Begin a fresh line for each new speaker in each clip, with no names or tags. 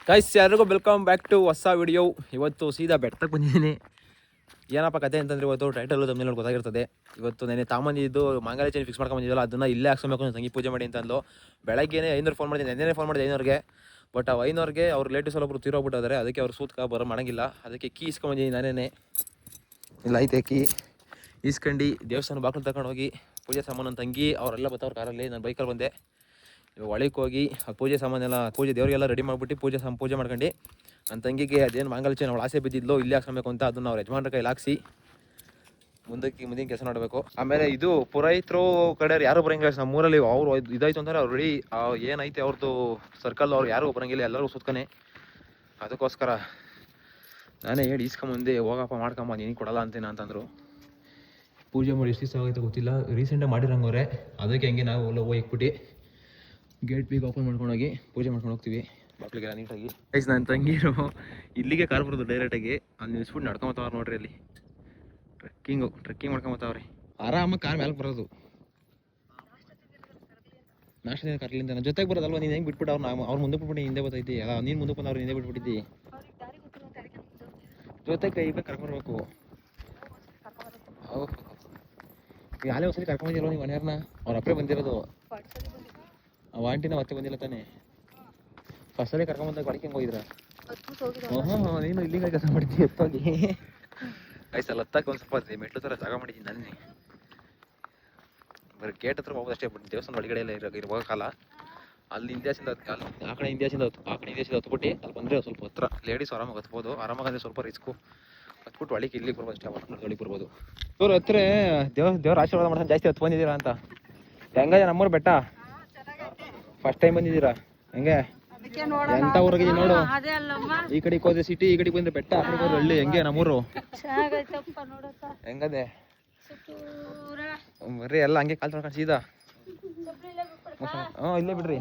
Guys ಯಾರಿಗೂ welcome back to ಹೊಸ video. ಇವತ್ತು ಸೀದಾ ಬೆಟ್ಟಕ್ಕೆ ಬಂದಿದ್ದೀನಿ. ಏನಪ್ಪ ಕತೆ ಅಂತಂದರೆ ಇವತ್ತು ಟೈಟಲು ತಮ್ಮಲ್ಲಿ ಗೊತ್ತಾಗಿರ್ತದೆ. ಇವತ್ತು ನೆನೆ ತಾಮಂದಿದ್ದು ಮಾಂಗಲ್ಯ ಚೈನ್ ಫಿಕ್ಸ್ ಮಾಡ್ಕೊಂಬಂದಿದ್ದಲ್ಲ, ಅದನ್ನು ಇಲ್ಲೇ ಹಾಕ್ಸ್ಬೇಕು ಅಂತ ತಂಗಿ ಪೂಜೆ ಮಾಡಿ ಅಂತ ಅಂದ್ಲು. ಬೆಳಗ್ಗೆನೇ 500 ಫೋನ್ ಮಾಡಿದ್ದೀನಿ, ನೆನ್ನೆ ಫೋನ್ ಮಾಡಿದೆ 500ಗೆ. ಬಟ್ ಆ 500ಗೆ ಅವ್ರ ರಿಲೇಟಿವ್ಸ್ ಒಬ್ಬರು ತೀರೋಗ್ಬಿಟ್ಟಿದ್ದಾರೆ. ಅದಕ್ಕೆ ಅವ್ರು ಸೂತ್ಕ ಬರೋ ಮಾಡೋಂಗಿಲ್ಲ. ಅದಕ್ಕೆ ಕೀ ಇಸ್ಕೊಂಬಂದಿದ್ದೀನಿ ನಾನೇ. ಇಲ್ಲ ಐತೆ ಕೀ ಇಸ್ಕೊಂಡು ದೇವಸ್ಥಾನ ಬಾಗಿಲು ತಗೊಂಡು ಹೋಗಿ ಪೂಜೆ ಸಾಮಾನು ತಂಗಿ ಅವರೆಲ್ಲ ಬರ್ತಾವ್ರ ಕಾರಲ್ಲಿ. ನಾನು ಬೈಕಲ್ಲಿ ಬಂದೆ. ಇವಾಗ ಒಳಗೆ ಹೋಗಿ ಆ ಪೂಜೆ ಸಾಮಾನೆಲ್ಲ ಪೂಜೆ ದೇವರಿಗೆಲ್ಲ ರೆಡಿ ಮಾಡಿಬಿಟ್ಟು ಪೂಜೆ ಮಾಡ್ಕೊಂಡು ನನ್ನ ತಂಗಿಗೆ ಅದೇನು ಮಾಂಗಲ್ಯ ಚೈನ್ ಅವಳು ಆಸೆ ಬಿದ್ದಿದ್ಲು ಇಲ್ಲೇ ಹಾಕ್ಸ್ಕೊಬೇಕು ಅಂತ ಅದನ್ನು ಅವ್ರು ಯಜಮಾನ್ರ ಕೈಲಿ ಹಾಕ್ಸಿ ಮುಂದಿನ ಕೆಲಸ ಮಾಡಬೇಕು. ಆಮೇಲೆ ಇದು ಪುರೋಹಿತರು ಕಡೆ ಯಾರು ಬರೋಂಗಿಲ್ಲ ನಮ್ಮೂರಲ್ಲಿ. ಅವರು ಇದಾಯ್ತು ಅಂದರೆ ಅವ್ರು ರೆಡಿ ಏನೈತೆ ಅವ್ರದ್ದು ಸರ್ಕಲ್ ಅವ್ರು ಯಾರು ಬರೋಂಗಿಲ್ಲ, ಎಲ್ಲರೂ ಸುತ್ಕೊನೆ. ಅದಕ್ಕೋಸ್ಕರ ನಾನೇ ಹೇಳಿ ಇಸ್ಕೊಂಬಂದೆ, ಹೋಗಪ್ಪ ಮಾಡ್ಕೊಂಬ ನೀನು ಕೊಡಲ್ಲ ಅಂತೇನೆ ಅಂತಂದರು. ಪೂಜೆ ಮಾಡಿ ಎಷ್ಟು ದಿವಸ ಆಗೈತೆ ಗೊತ್ತಿಲ್ಲ, ರೀಸೆಂಟಾಗಿ ಮಾಡಿರಂಗವ್ರೆ. ಅದಕ್ಕೆ ಹಂಗೆ ನಾವು ಎಲ್ಲ ಹೋಗಿಕ್ಬಿಟ್ಟು ಗೇಟ್ ಬೀಗ ಓಪನ್ ಮಾಡ್ಕೊಂಡೋಗಿ ಪೂಜೆ ಮಾಡ್ಕೊಂಡು ಹೋಗ್ತೀವಿ ಬಾಕ್ಲಿಗೆಲ್ಲ ನೀಟಾಗಿ. ಗೈಸ್ ನನ್ನ ತಂಗಿರು ಇಲ್ಲಿಗೆ ಕಾರ್ ಬರೋದು ಡೈರೆಕ್ಟಾಗಿ ಅಲ್ಲಿ ನಿಲ್ಸ್ಬಿಟ್ಟು ನಡ್ಕೊಂಬತ್ತವ್ರು ನೋಡ್ರಿ. ಅಲ್ಲಿ ಟ್ರೆಕ್ಕಿಂಗ್ ಮಾಡ್ಕೊಂಬತ್ತವ್ರಿ. ಆರಾಮಾಗಿ ಕಾರ್ ಮೇಲೆ ಬರೋದು. ನಾಷ್ಟ ಕರ್ಲಿಂದ ನನ್ನ ಜೊತೆಗೆ ಬರೋದಲ್ವ, ನೀನು ಹೆಂಗೆ ಬಿಟ್ಬಿಟ್ಟು ಅವ್ರು ಮುಂದೆ ಬಿಟ್ಬಿಟ್ಟು ಹಿಂದೆ ಬರ್ತೈತಿ ಅಲ್ಲ, ನೀನು ಮುಂದೆ ಬಂದು ಅವ್ರು ಹಿಂದೆ ಬಿಟ್ಬಿಟ್ಟಿದ್ದಿ. ಜೊತೆಗೆ ಕೈ ಕರ್ಕೊಂಡ್ಬರ್ಬೇಕು. ಯಾರೇ ಒಂದ್ಸಲಿ ಕರ್ಕೊಂಬಂದಿರೋ ನೀವು ಮನೆಯವ್ರನ್ನ, ಅವ್ರ ಅಪ್ಪೇ ಬಂದಿರೋದು. ಅವ ಆಂಟಿನ ಮತ್ತೆ ಬಂದಿಲ್ಲ ತಾನೆ. ಫಸ್ಟ್ ಸಲ ಕರ್ಕೊಂಬಂದಾಗ ಅಡಿಕೆ ಹೋಗಿದ್ರ? ನೀನು ಇಲ್ಲಿಗೆ ಕೆಲಸ ಮಾಡಿದ್ದಿ ಎತ್ತೋಗಿ. ಆಯ್ತಲ್ಲ ಹತ್ತಕ್ಕೆ ಒಂದು ಸ್ವಲ್ಪ ಮೆಟ್ಲು ಥರ ಜಾಗ ಮಾಡಿದ್ದೀನಿ ನಾನೇ. ಬರೀ ಗೇಟ್ ಹತ್ರ ಹೋಗೋದಷ್ಟೇ, ಬಟ್ ದೇವಸ್ಥಾನ ಒಳಗಡೆ ಎಲ್ಲ ಹೋಗೋಕ್ಕಲ್ಲ. ಅಲ್ಲಿ ಇಂಡಿಯಾಸಿಂದ ಆ ಕಡೆ ಇಂಡಿಯಾಸಿಂದ ಹತ್ಬಿಟ್ಟು ಅಲ್ಲಿ ಬಂದರೆ ಸ್ವಲ್ಪ ಹತ್ರ ಲೇಡೀಸ್ ಆರಾಮಾಗಿ ಹತ್ಬೋದು. ಆರಾಮಾಗಂದ್ರೆ ಸ್ವಲ್ಪ ರಿಸ್ಕು. ಹತ್ಬಿಟ್ಟು ಒಳಗೆ ಇಲ್ಲಿಗೆ ಬರ್ಬೋದು ಅಷ್ಟೇ, ಒಳಗೆ ಬರ್ಬೋದು. ಇವ್ರು ಹತ್ರ ದೇವ್ರ ಆಶೀರ್ವಾದ ಮಾಡೋದು ಜಾಸ್ತಿ ಹತ್ತು ಬಂದಿದ್ದೀರಾ ಅಂತ. ಹೆಂಗ ನಮ್ಮೂರು ಬೆಟ್ಟ ಫಸ್ಟ್ ಟೈಮ್ ಬಂದಿದ್ದೀರಾ? ಹೆಂಗೆ ಎಂತ ಊರಾಗಿದೆ ನೋಡು. ಈ ಕಡೆಗೆ ಹೋದ್ರೆ ಸಿಟಿ, ಈ ಕಡೆಗೆ ಬಂದ್ರೆ ಬೆಟ್ಟ, ಆ ಕಡೆ ಹೋದ್ರೆ ಹಳ್ಳಿ. ಹೆಂಗೆ ನಮ್ಮೂರು ಹೆಂಗದೆ? ಬರ್ರಿ ಎಲ್ಲ ಹಂಗೆ ಕಾಲ್ ತೊಳ್ಕೊಂಡು ಸೀದಾ. ಇಲ್ಲೇ ಬಿಡ್ರಿ.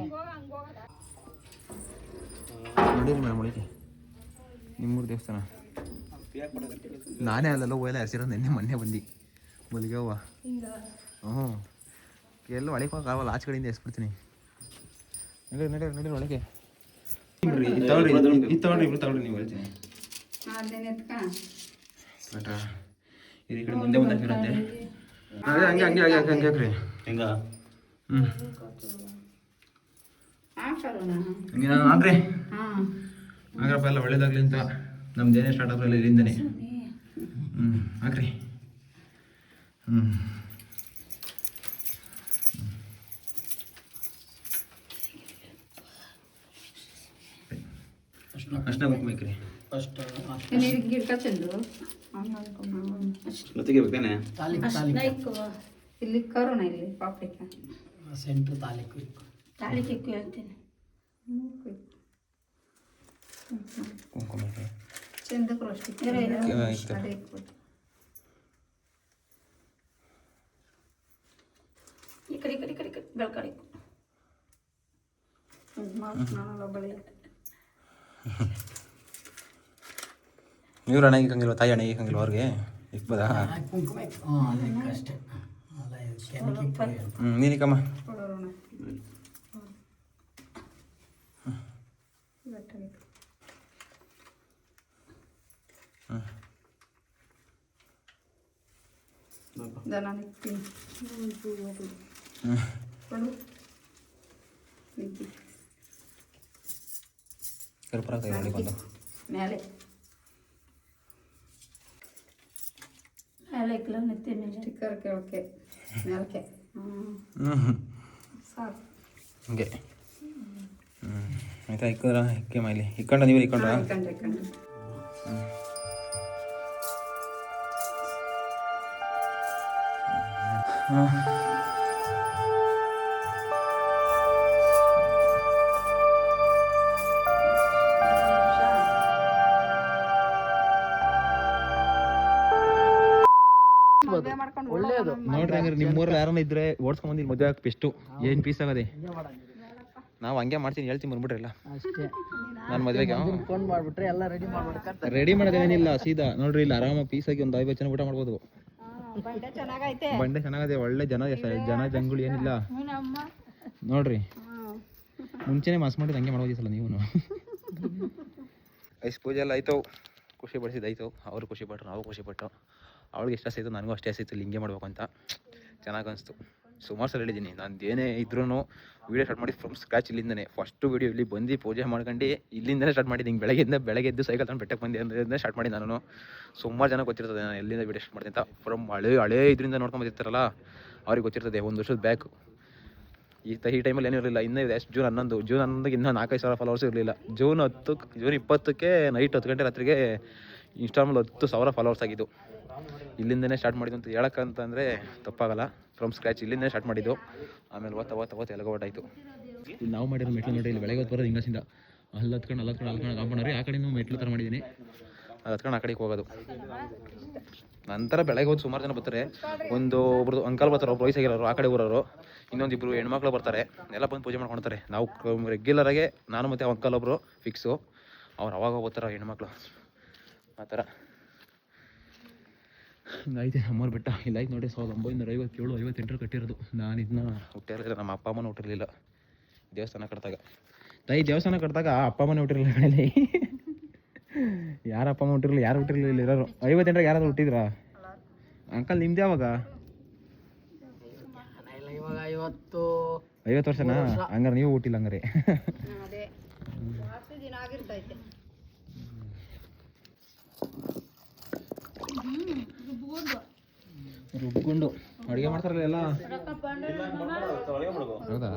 ನೋಡಿರಿ ಮೇಡಮ್ ಒಳಗೆ ನಿಮ್ಮೂರು ದೇವಸ್ಥಾನ. ನಾನೇ ಅಲ್ಲೆಲ್ಲ ಹೋಯಲ್ಲ ಹರಿಸಿರೋದು, ಮೊನ್ನೆ ಬಂದು ಮಲ್ಲಿಗೆ ಹೂವ. ಎಲ್ಲ ಒಳಗೆ ಹೋಗಲ್ಲ, ಆಚೆ ಕಡೆಯಿಂದ ಎಸ್ಬಿಡ್ತೀನಿ. ನಡೀರಿ ಒಳಗೆ ತಗೊಳ್ರಿ ನೀವು ಹೇಳ್ತೀನಿ. ಈ ಕಡೆ ಮುಂದೆ ಹಾಕಿರತ್ತೆ. ಹಂಗೆ ಹಾಕ್ರಿ. ಹೆಂಗ ಹಾಕ್ರಿ ಹಾಕ್ರಪ್ಪ, ಎಲ್ಲ ಒಳ್ಳೇದಾಗ್ಲಿ ಅಂತ. ನಮ್ದು ಏನೇ ಸ್ಟಾರ್ಟ್ ಆದ್ರೆ ಇಲ್ಲಿಂದನೇ ಹಾಕ್ರಿ. ಅಷ್ಟೇ ಬೇಕ್ರಿ.
ಇಲ್ಲಿ ಕರೋಣ ಇಲ್ಲಿ ಪಾಪಡಿಕ ಸೆಂಟ್ರ್ ತಾಲಿಕೆ ಹೇಳ್ತೀನಿ.
ಕುಂಕುಮ
ಚಂದಕ್ಕೂ ಅಷ್ಟೇ ಈ ಕಡೆ ಬೆಳ್ಕಡೆ ನಾನೆಲ್ಲ ಬಳಿ
ಇವ್ರು ಹಣ ಇಕ್ಕಂಗಿಲ್ವ? ತಾಯಿ ಹಣ ಇಕ್ಕಂಗಿಲ್ವ ಅವ್ರಿಗೆ? ಇಕ್ಬೋದಾ? ನೀನಿಕ್ಕಮ್ಮ.
ಮೇಲೆ ಸ್ಟಿಕ್ಕರ್ ಕೇಳಕ್ಕೆ ಮೇಲಕ್ಕೆ ಸಾಕು.
ಹಂಗೆ ಆಯ್ತಾ? ಇಕ್ಕಂದ್ರ ಇಕ್ಕೆ ಮೈಲಿ ಇಕ್ಕೊಂಡ ನೀವು ಇಕ್ಕೊಂಡ್ರ? ನೋಡ್ರಿ ಹಂಗಾರೆ ನಿಮ್ಮೂರಲ್ಲಿ ಯಾರನ್ನ ಇದ್ರೆ ಓಡಿಸ್ಕೊಂಬಂದು ಮದುವೆ ಹಾಕಿ ಬೆಸ್ಟು. ಏನು ಪೀಸ್ ಆಗದೆ? ನಾವು ಹಂಗೆ ಮಾಡ್ತೀನಿ, ಹೇಳ್ತೀನಿ ಬಂದ್ಬಿಟ್ರಲ್ಲ ನಾನು ಮದುವೆಗೆ ಫೋನ್ ಮಾಡ್ಬಿಟ್ರೆ ಎಲ್ಲ ರೆಡಿ ಮಾಡೋದೇನಿಲ್ಲ. ಸೀದಾ ನೋಡ್ರಿ ಇಲ್ಲಿ ಆರಾಮಾಗಿ ಪೀಸಾಗಿ ಒಂದು 50 ಜನ ಊಟ ಮಾಡ್ಬೋದು. ಬಂಡೆ ಚೆನ್ನಾಗದೆ, ಒಳ್ಳೆ ಜನ ಜಂಗುಳಿ ಏನಿಲ್ಲ ನೋಡ್ರಿ. ಮುಂಚೆನೆ ಮಾಸ್ ಮಾಡಿದ್ ಹಂಗೆ ಮಾಡೋದಿಸಲ್ಲ ನೀವು. ಐಸ್ ಪೂಜೆ ಎಲ್ಲ ಆಯಿತು, ಖುಷಿ ಪಡಿಸಿದ್ದಾಯಿತು. ಅವರು ಖುಷಿ ಪಟ್ಟರು, ನಾವು ಖುಷಿ ಪಟ್ಟು. ಅವಳಿಗೆ ಎಷ್ಟು ಆಯಿತು, ನನಗೂ ಅಷ್ಟೇ ಆಯಿತು ಹಿಂಗೆ ಮಾಡಬೇಕು ಅಂತ. ಚೆನ್ನಾಗಿ ಅನಿಸ್ತು. ಸುಮಾರು ಸಲ ಹೇಳಿದ್ದೀನಿ, ನಾನು ಏನೇ ಇದ್ರೂ ವೀಡಿಯೋ ಸ್ಟಾರ್ಟ್ ಮಾಡಿ ಫ್ರಮ್ ಸ್ಕ್ರಾಚ್ ಇಲ್ಲಿಂದನೇ. ಫಸ್ಟು ವೀಡಿಯೋ ಇಲ್ಲಿ ಬಂದು ಪೂಜೆ ಮಾಡ್ಕೊಂಡು ಇಲ್ಲಿಂದನೇ ಸ್ಟಾರ್ಟ್ ಮಾಡಿದ್ದು. ಹಿಂಗೆ ಬೆಳಗ್ಗೆ ಎದ್ದು ಸೈಕಲ್ ತಗೊಂಡು ಬೆಟ್ಟಕ್ಕೆ ಬಂದು ಅಂದರೆ ಸ್ಟಾರ್ಟ್ ಮಾಡಿ ನಾನು. ಸುಮಾರು ಜನ ಗೊತ್ತಿರ್ತದೆ ನಾನು ಎಲ್ಲಿಂದ ವೀಡಿಯೋ ಸ್ಟಾರ್ಟ್ ಮಾಡ್ತೀನಿ ಅಂತ. ಫ್ರಮ್ ಹಳೇ ಇದರಿಂದ ನೋಡ್ಕೊಂಡು ಬಂದಿರ್ತಾರಲ್ಲ ಅವ್ರಿಗೆ ಗೊತ್ತಿರ್ತದೆ. 1 ವರ್ಷದ ಬ್ಯಾಕ್ ಈ ಟೈಮಲ್ಲಿ ಏನೂ ಇರಲಿಲ್ಲ. ಇನ್ನೂ ಇದೆ ಜೂನ್ 11ಗೆ ಇನ್ನೂ 4,000 ಫಾಲೋವರ್ಸ್ ಇರಲಿಲ್ಲ. ಜೂನ್ 20ಕ್ಕೆ ನೈಟ್ 10 ಗಂಟೆ ರಾತ್ರಿಗೆ ಇನ್ಸ್ಟಾಗ್ರಾಮಲ್ಲಿ 10,000 ಫಾಲೋವರ್ಸ್ ಆಗಿದ್ದು. ಇಲ್ಲಿಂದನೇ ಸ್ಟಾರ್ಟ್ ಮಾಡಿದ್ದು ಅಂತ ಹೇಳಕ್ಕಂತಂದರೆ ತಪ್ಪಾಗಲ್ಲ. ಫ್ರಮ್ ಸ್ಕ್ರ್ಯಾಚ್ ಇಲ್ಲಿಂದನೇ ಸ್ಟಾರ್ಟ್ ಮಾಡಿದ್ದು. ಆಮೇಲೆ ಓದ್ತಾ ಎಲ್ಲ ಓಟಾಯಿತು. ಇಲ್ಲಿ ನಾವು ಮಾಡಿರೋ ಮೆಟ್ಲು ನೋಡಿ, ಇಲ್ಲಿ ಬೆಳಗ್ಗೆ ಹೊತ್ತು ಬರೋದು ಹಿಂಗಸಿಂದ ಅಲ್ಲಿ ಹತ್ಕೊಂಡು ಕಾಂಪೌಂಡ್ರಿ ಆ ಕಡೆನೂ ಮೆಟ್ಲು ಥರ ಮಾಡಿದ್ದೀನಿ. ಅದು ಹತ್ಕೊಂಡು ಆ ಕಡೆಗೆ ಹೋಗೋದು. ನಂತರ ಬೆಳಗ್ಗೆ ಹೋಗಿ ಸುಮಾರು ಜನ ಬರ್ತಾರೆ. ಒಬ್ರು ಅಂಕಲ್ ಬರ್ತಾರೆ, ಒಬ್ರು ವಯಸ್ಸಾಗಿರೋರು ಆ ಕಡೆ ಊರವರು, ಇನ್ನೊಂದಿಬ್ರು ಹೆಣ್ಮಕ್ಳು ಬರ್ತಾರೆ. ಎಲ್ಲ ಬಂದು ಪೂಜೆ ಮಾಡ್ಕೊಳ್ತಾರೆ. ನಾವು ರೆಗ್ಯುಲರಾಗೆ ನಾನು ಮತ್ತು ಅಂಕಲ್ ಒಬ್ಬರು ಫಿಕ್ಸು. ಅವ್ರು ಅವಾಗ ಹೋಗ್ತಾರೆ ಹೆಣ್ಮಕ್ಳು ಆ ಥರ. ಹಿಂಗೈತೆ ನಮ್ಮೂರು ಬೆಟ್ಟ. ಇಲ್ಲ ಆಯ್ತು ನೋಡಿ, 1957-58 ಕಟ್ಟಿರೋದು. ನಾನು ಇದನ್ನ ಹುಟ್ಟಿರಲಿಲ್ಲ, ನಮ್ಮ ಅಪ್ಪ ಅಮ್ಮನೂ ಹುಟ್ಟಿರಲಿಲ್ಲ. ದೇವಸ್ಥಾನ ದೇವಸ್ಥಾನ ಕಟ್ಟಿದಾಗ ಅಪ್ಪ ಅಮ್ಮನೇ ಹುಟ್ಟಿರಲಿಲ್ಲ ಮನೇಲಿ. ಯಾರ ಅಪ್ಪ ಅಮ್ಮ ಹುಟ್ಟಿರಲಿಲ್ಲ, ಯಾರು ಹುಟ್ಟಿರಲಿಲ್ಲ ಇಲ್ಲಿ ಇರೋರು. 58 ಯಾರಾದ್ರು ಹುಟ್ಟಿದ್ರಾ ಅಂಕಲ್? ನಿಮ್ದು ಯಾವಾಗ? 50 ವರ್ಷನಾ? ಹಂಗಾರೆ ನೀವು ಹುಟ್ಟಿಲ್ಲ ಹಂಗಾರೆ. ರುಬ್ಕೊಂಡು ಅಡುಗೆ ಮಾಡ್ತಾರಲ್ಲ ಎಲ್ಲ. ಹೌದಾ?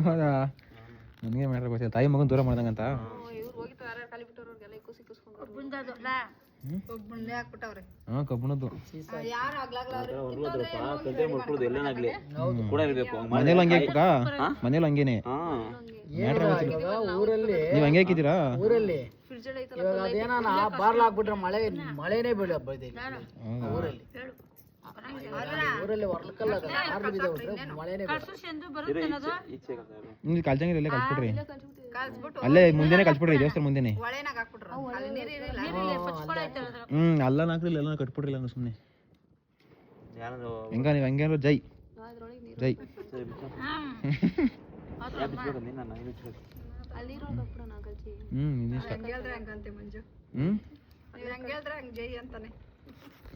ಹೌದಾ? ನನಗೆ ಮಾಡ್ರೆ ಗೊತ್ತಿಲ್ಲ. ತಾಯಿ ಮಗನ ದೂರ ಮಾಡ್ದಂಗಂತ. ಹಾಂ, ಕಬ್ಬಣದ್ದು ಮನೇಲಿ ಹಂಗೆ ಹಾಕ್ಬೇಕಾ? ಮನೇಲಿ ಹಂಗೇನೆ ನೀವು ಹಂಗೆ ಹಾಕಿದ್ದೀರಾ?
ಊರಲ್ಲಿ ಇವಾಗ ಅದೇನ ಬಾರ್ಲಾಕ್ಬಿಟ್ರೆ ಮಳೆನೇ ಬೀಳೋದಿಲ್ಲ ಊರಲ್ಲಿ. ಊರಲ್ಲಿ ಹೊರ್ಕಲ್ಲ ಮಳೆನೇ
ನೀವು ಕಲ್ಸಂಗಿಲ್ಲ, ಇಲ್ಲೇ ಕಲ್ಸ್ಬಿಡ್ರಿ. ಅಲ್ಲೇ ಮುಂದೆನೆ ಕಲ್ಸ್ಬಿಡ್ರಿ, ದೇವಸ್ಥಾನ ಮುಂದೆನೆ. ಅಲ್ಲ ನಾಕ್ರಿಲ್ಲ, ಎಲ್ಲ ಕಟ್ಬಿಡ್ರಿಲ್ಲ ಅಂದ್ರೆ ಸುಮ್ಮನೆ. ಹೆಂಗ ನೀವು ಹಂಗೇನಾದ್ರು ಜೈ ಜೈ.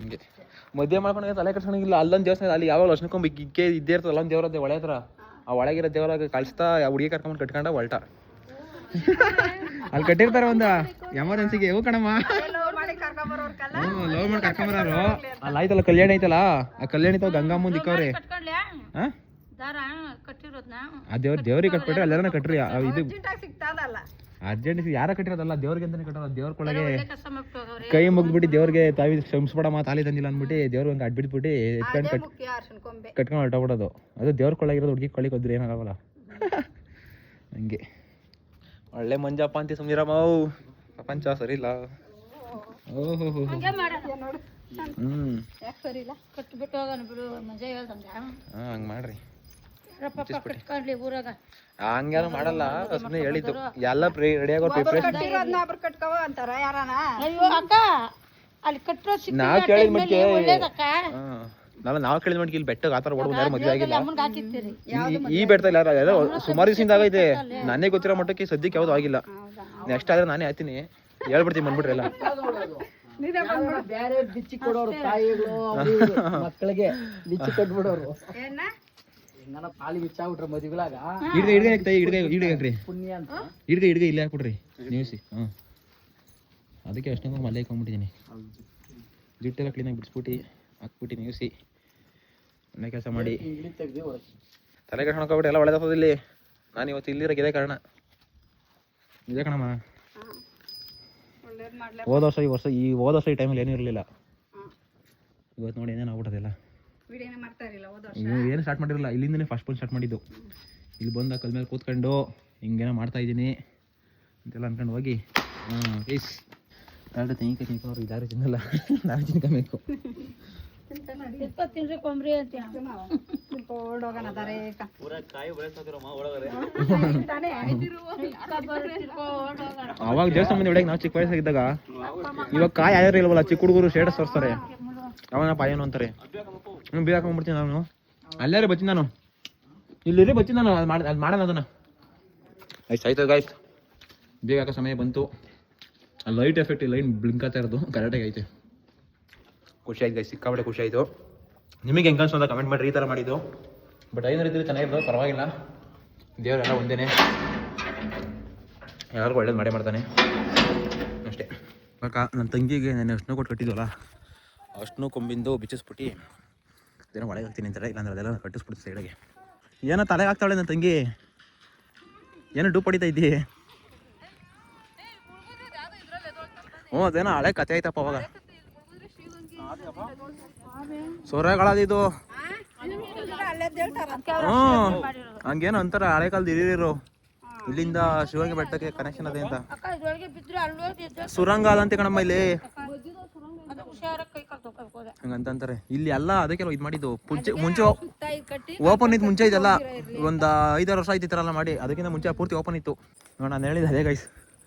ಹಿಂಗೆ ಮದುವೆ ಮಾಡ್ಕೊಂಡು ತಲೆ ಕಟ್ಸೋಂಗಿಲ್ಲ. ಅಲ್ಲೊಂದು ದೇವಸ್ಥಾನ, ಅಲ್ಲಿ ಯಾವಾಗ ಲಕ್ಷ್ಮೀಕೊಂಬ ಇಕ್ಕೆ ಇದ್ದೇ ಇರ್ತದೆ. ಅಲ್ಲೊಂದು ದೇವರದ್ದೆ ಒಳೆ ಹತ್ರ. ಆ ಒಳಗಿರೋ ದೇವರಾಗ ಕಳಿಸ್ತಾ ಹುಡುಗಿ ಕರ್ಕೊಂಡ್ ಕಟ್ಕೊಂಡ ಹೊಲ್ಟ. ಅಲ್ಲಿ ಕಟ್ಟಿರ್ತಾರೆ ಒಂದು ಎಮರ್ಜೆನ್ಸಿಗೆ. ಹೂ ಕಣಮ್ಮ, ಲವ್ ಮಾಡಿ ಕರ್ಕೊಂಬರೋರು. ಅಲ್ಲಿ ಆಯ್ತಲ್ಲ ಕಲ್ಯಾಣಿ ಐತಲ್ಲ, ಆ ಕಲ್ಯಾಣಿ ತಾವ ಗಂಗಮ್ಮನ್ ದಿಕ್ಕವ್ರಿ. ಆ ದೇವ್ರಿಗೆ ಕಟ್ಬಿಟ್ರೆ ಅಲ್ಲೆಲ್ಲ ಕಟ್ರಿ. ಇದು ಅರ್ಜೆಂಟ್ ಯಾರ ಕಟ್ಟಿರೋದಲ್ಲ, ದೇವ್ರಿಗೆ ಅಂತಾನೆ ಕಟ್ಟೋದು. ದೇವ್ರ ಕೊಳಗೆ ಕೈ ಮುಗ್ದ್ಬಿಟ್ಟು ದೇವ್ರಿಗೆ ತಾವಿ ಶ್ರಮಿಸ್ಬಿಡಮ್ಮ ತಾಲಿ ತಂದಿಲ್ಲ ಅಂದ್ಬಿಟ್ಟು ದೇವ್ರಿಗೆ ಹಂಗೆ ಅಡ್ಬಿಟ್ಬಿಟ್ಟು ಕಟ್ಕೊಂಡು ಹೊರಟೋಗ್ಬಿಡೋದು. ಅದು ದೇವ್ರ ಕೊಳಗಿರೋದು. ಹುಡುಗಿ ಕೊಳಿಗೆ ಹೋದ್ರೆ ಏನಾಗಲ್ಲ. ಹಂಗೆ ಒಳ್ಳೆ ಮಂಜಪ್ಪ ಅಂತ ಸುಮ್ನಿರಮ್ಮ. ಪ್ರಪಂಚ ಸರಿ ಇಲ್ಲ. ಓಹೋ ಹಂಗೆ ಮಾಡ್ರಿ. ಹಂಗೆಲ್ಲ ಮಾಡಲ್ಲ, ಸುಮ್ಮನೆ ಹೇಳಿದ್ದು. ಎಲ್ಲ ರೆಡಿ ಆಗೋ ಪ್ರಿಪ್ರೇಷನ್ ನಾವು ಕೇಳಿದ ಮಟ್ಟಿಗೆ ನಾವು ಕೇಳಿದ ಮಟ್ಟಿಗೆ ಇಲ್ಲಿ ಬೆಟ್ಟಕ್ಕೆ ಆ ಥರ ಓಡ್ಬೋದು ಯಾರು ಮದುವೆ ಆಗಿಲ್ಲ. ಈ ಬೆಟ್ಟದಲ್ಲಿ ಯಾರು ಸುಮಾರು ದಿವಸದಿಂದ ಆಗೈತೆ. ನಾನೇ ಗೊತ್ತಿರೋ ಮಟ್ಟಕ್ಕೆ ಸದ್ಯಕ್ಕೆ ಯಾವುದು ಆಗಿಲ್ಲ. ನೆಕ್ಸ್ಟ್ ಆದ್ರೆ ನಾನೇ ಆಯ್ತೀನಿ, ಹೇಳ್ಬಿಡ್ತೀನಿ ಬಂದ್ಬಿಟ್ರಿ ಎಲ್ಲ.
ಬೇರೆ ಬಿಚ್ಚಿ ಕೊಡೋರು ತಾಯಿಗಳು ಮಕ್ಕಳಿಗೆ ಬಿಚ್ಚಿ ಕೊಟ್ಬಿಡೋರು. ತಾಳಿ ಬಿಚ್ಚಾಗ್ಬಿಟ್ರೆ ಮದುವೆಗಳಾಗ ಪುಣ್ಯ ಅಂತ
ಹಿಡ್ಗೆ ಇಲ್ಲೇ ಹಾಕ್ಬಿಡ್ರಿ ನೀವ್ಸಿ. ಅದಕ್ಕೆ ಅಷ್ಟೊಂದು ಮಲ್ಲೆ ಹಾಕೊಂಡ್ಬಿಟ್ಟಿದ್ದೀನಿ. ಜುಟ್ಟೆಲ್ಲ ಕ್ಲೀನಾಗಿ ಬಿಡಿಸ್ಬಿಟ್ಟು ಹಾಕ್ಬಿಟ್ಟು ನೀವ್ಸಿ ಒಳ್ಳೆ ಕೆಲಸ ಮಾಡಿ ತಲೆ ಕಟ್ಕೊಂಡ್ಬಿಟ್ಟು ಎಲ್ಲ ಒಳ್ಳೆದಾಗ್ತದೆ ಇಲ್ಲಿ. ನಾನು ಇವತ್ತು ಇಲ್ಲಿರೋಕೆ ಇದೇ ಕಾರಣ. ಇದೇ ಕಣಮ್ಮ. ಹೋದ ವರ್ಷ ಈ ಟೈಮಲ್ಲಿ ಏನೂ ಇರಲಿಲ್ಲ. ಇವತ್ತು ನೋಡಿ ಏನೇನು ಆಗ್ಬಿಟ್ಟದೆಲ್ಲ. ಏನು ಸ್ಟಾರ್ಟ್ ಮಾಡಿರಲಿಲ್ಲ, ಇಲ್ಲಿಂದನೇ ಫಸ್ಟ್ ಬಂದು ಸ್ಟಾರ್ಟ್ ಮಾಡಿದ್ದು. ಇಲ್ಲಿ ಬಂದು ಕಲ್ ಮೇಲೆ ಕೂತ್ಕೊಂಡು ಹಿಂಗೇನೋ ಮಾಡ್ತಾ ಇದ್ದೀನಿ ಅಂತೆಲ್ಲ ಅನ್ಕೊಂಡು ಹೋಗಿ ಪ್ಲೀಸ್ ಎರಡು ತೆಂಗಿನಕಾಯಿ ತಿನ್ಕೋರು. ಇದಾರು ತಿನ್ನಲ್ಲ, ನಾನು ತಿನ್ಕೋಬೇಕು. ಅವಾಗ ದೇವಸ್ಥಾನ ಮುಂದೆ ಹೊಡೆಗೆ ನಾವು ಚಿಕ್ಕ ವಯಸ್ಸಾಗಿದ್ದಾಗ. ಇವಾಗ ಕಾಯಿ ಯಾರು ಇಲ್ವಲ್ಲ, ಚಿಕ್ಕ ಹುಡುಗರು ಸ್ಟೇಟಸ್ ತೋರಿಸ್ತಾರೆ. ಅವನಪ್ಪ ಏನು ಅಂತಾರೆ. ಬೀಳಾಕೊಂಡ್ಬಿಡ್ತೀನಿ ನಾನು. ಅಲ್ಲಾರೆ ಬರ್ತೀನಿ ನಾನು. ಇಲ್ಲಿರಿ ಬರ್ತೀನಿ ನಾನು ಅದು ಮಾಡೋಣ ಅದನ್ನು ಅಷ್ಟು ಆಯ್ತು ಗಾಯ್ತು. ಬೇಗ ಹಾಕೋ ಸಮಯ ಬಂತು. ಲೈಟ್ ಎಫೆಕ್ಟ್ ಲೈನ್ ಬ್ಲಿಂಕ್ ಆಗ್ತಾ ಇರೋದು ಕರೆಕ್ಟಾಗಿ ಐತೆ. ಖುಷಿ ಆಯ್ತು ಗಾಯ್ಸ್, ಸಿಕ್ಕಾಬಿಟ್ಟೆ ಖುಷಿ ಆಯಿತು. ನಿಮಗೆ ಹೆಂಗೆ ಅನ್ಸೋದ ಕಮೆಂಟ್ ಮಾಡಿರಿ. ಈ ಥರ ಮಾಡಿದ್ದು ಬಟ್ ಐನೂರು ಇದ್ರೆ ಚೆನ್ನಾಗಿರೋದು, ಪರವಾಗಿಲ್ಲ. ದೇವರೆಲ್ಲ ಒಂದೇ, ಯಾರಿಗೂ ಒಳ್ಳೇದು ಮಾಡೇ ಮಾಡ್ತಾನೆ ಅಷ್ಟೇ. ಅಕ್ಕ ನನ್ನ ತಂಗಿಗೆ ನಾನು ಅಷ್ಟನ್ನು ಕೊಟ್ಟು ಕಟ್ಟಿದ್ವಲ್ಲ, ಅಷ್ಟನ್ನು ಕೊಂಬಿಂದು ಬಿಚ್ಚಿಸ್ಬಿಟ್ಟು ಅದೇನೋ ಒಳಗೆ ಹಾಕ್ತೀನಿ ಅಂತಾರೆ. ಇಲ್ಲಾಂದ್ರೆ ಅದೆಲ್ಲ ಕಟ್ಟಿಸ್ಬಿಡ್ತು ಸೈಡಿಗೆ. ಏನೋ ತಲೆಗೆ ಹಾಕ್ತಾಳೆ ನನ್ನ ತಂಗಿ, ಏನೋ ಡೂಪ್ ಹೊಡಿತಾ ಇದ್ದಿ. ಹ್ಞೂ ಅದೇನೋ ಹಳೆ ಕತೆ ಆಯ್ತಪ್ಪ ಅವಾಗ. ಸೊರೆಗಳದಿದು. ಹ್ಞೂ ಹಂಗೇನು ಅಂತಾರೆ ಹಳೆ ಕಾಲದ ಹಿರಿಯರು. ಇಲ್ಲಿಂದ ಶಿವಗಂಗೆ ಬೆಟ್ಟಕ್ಕೆ ಕನೆಕ್ಷನ್ ಅದೇ ಅಂತ ಸುರಂಗ ಅದಂತೆ ಕಣಮ್ಮ ಇಲ್ಲಿ ಹಂಗಂತಾರೆ. ಇಲ್ಲಿ ಎಲ್ಲ ಅದಕ್ಕೆ ಇದು ಮಾಡಿದ್ದು ಮುಂಚೆ ಓಪನ್ ಇತ್ತು. ಮುಂಚೆ ಇದೆಲ್ಲ ಒಂದು 5-6 ವರ್ಷ ಆಯ್ತು ಈ ಥರ ಎಲ್ಲ ಮಾಡಿ. ಅದಕ್ಕಿಂತ ಮುಂಚೆ ಪೂರ್ತಿ ಓಪನ್ ಇತ್ತು. ನೋಡಿ ನಾನು ಹೇಳಿದ ಅದೇ ಗೈಸ್,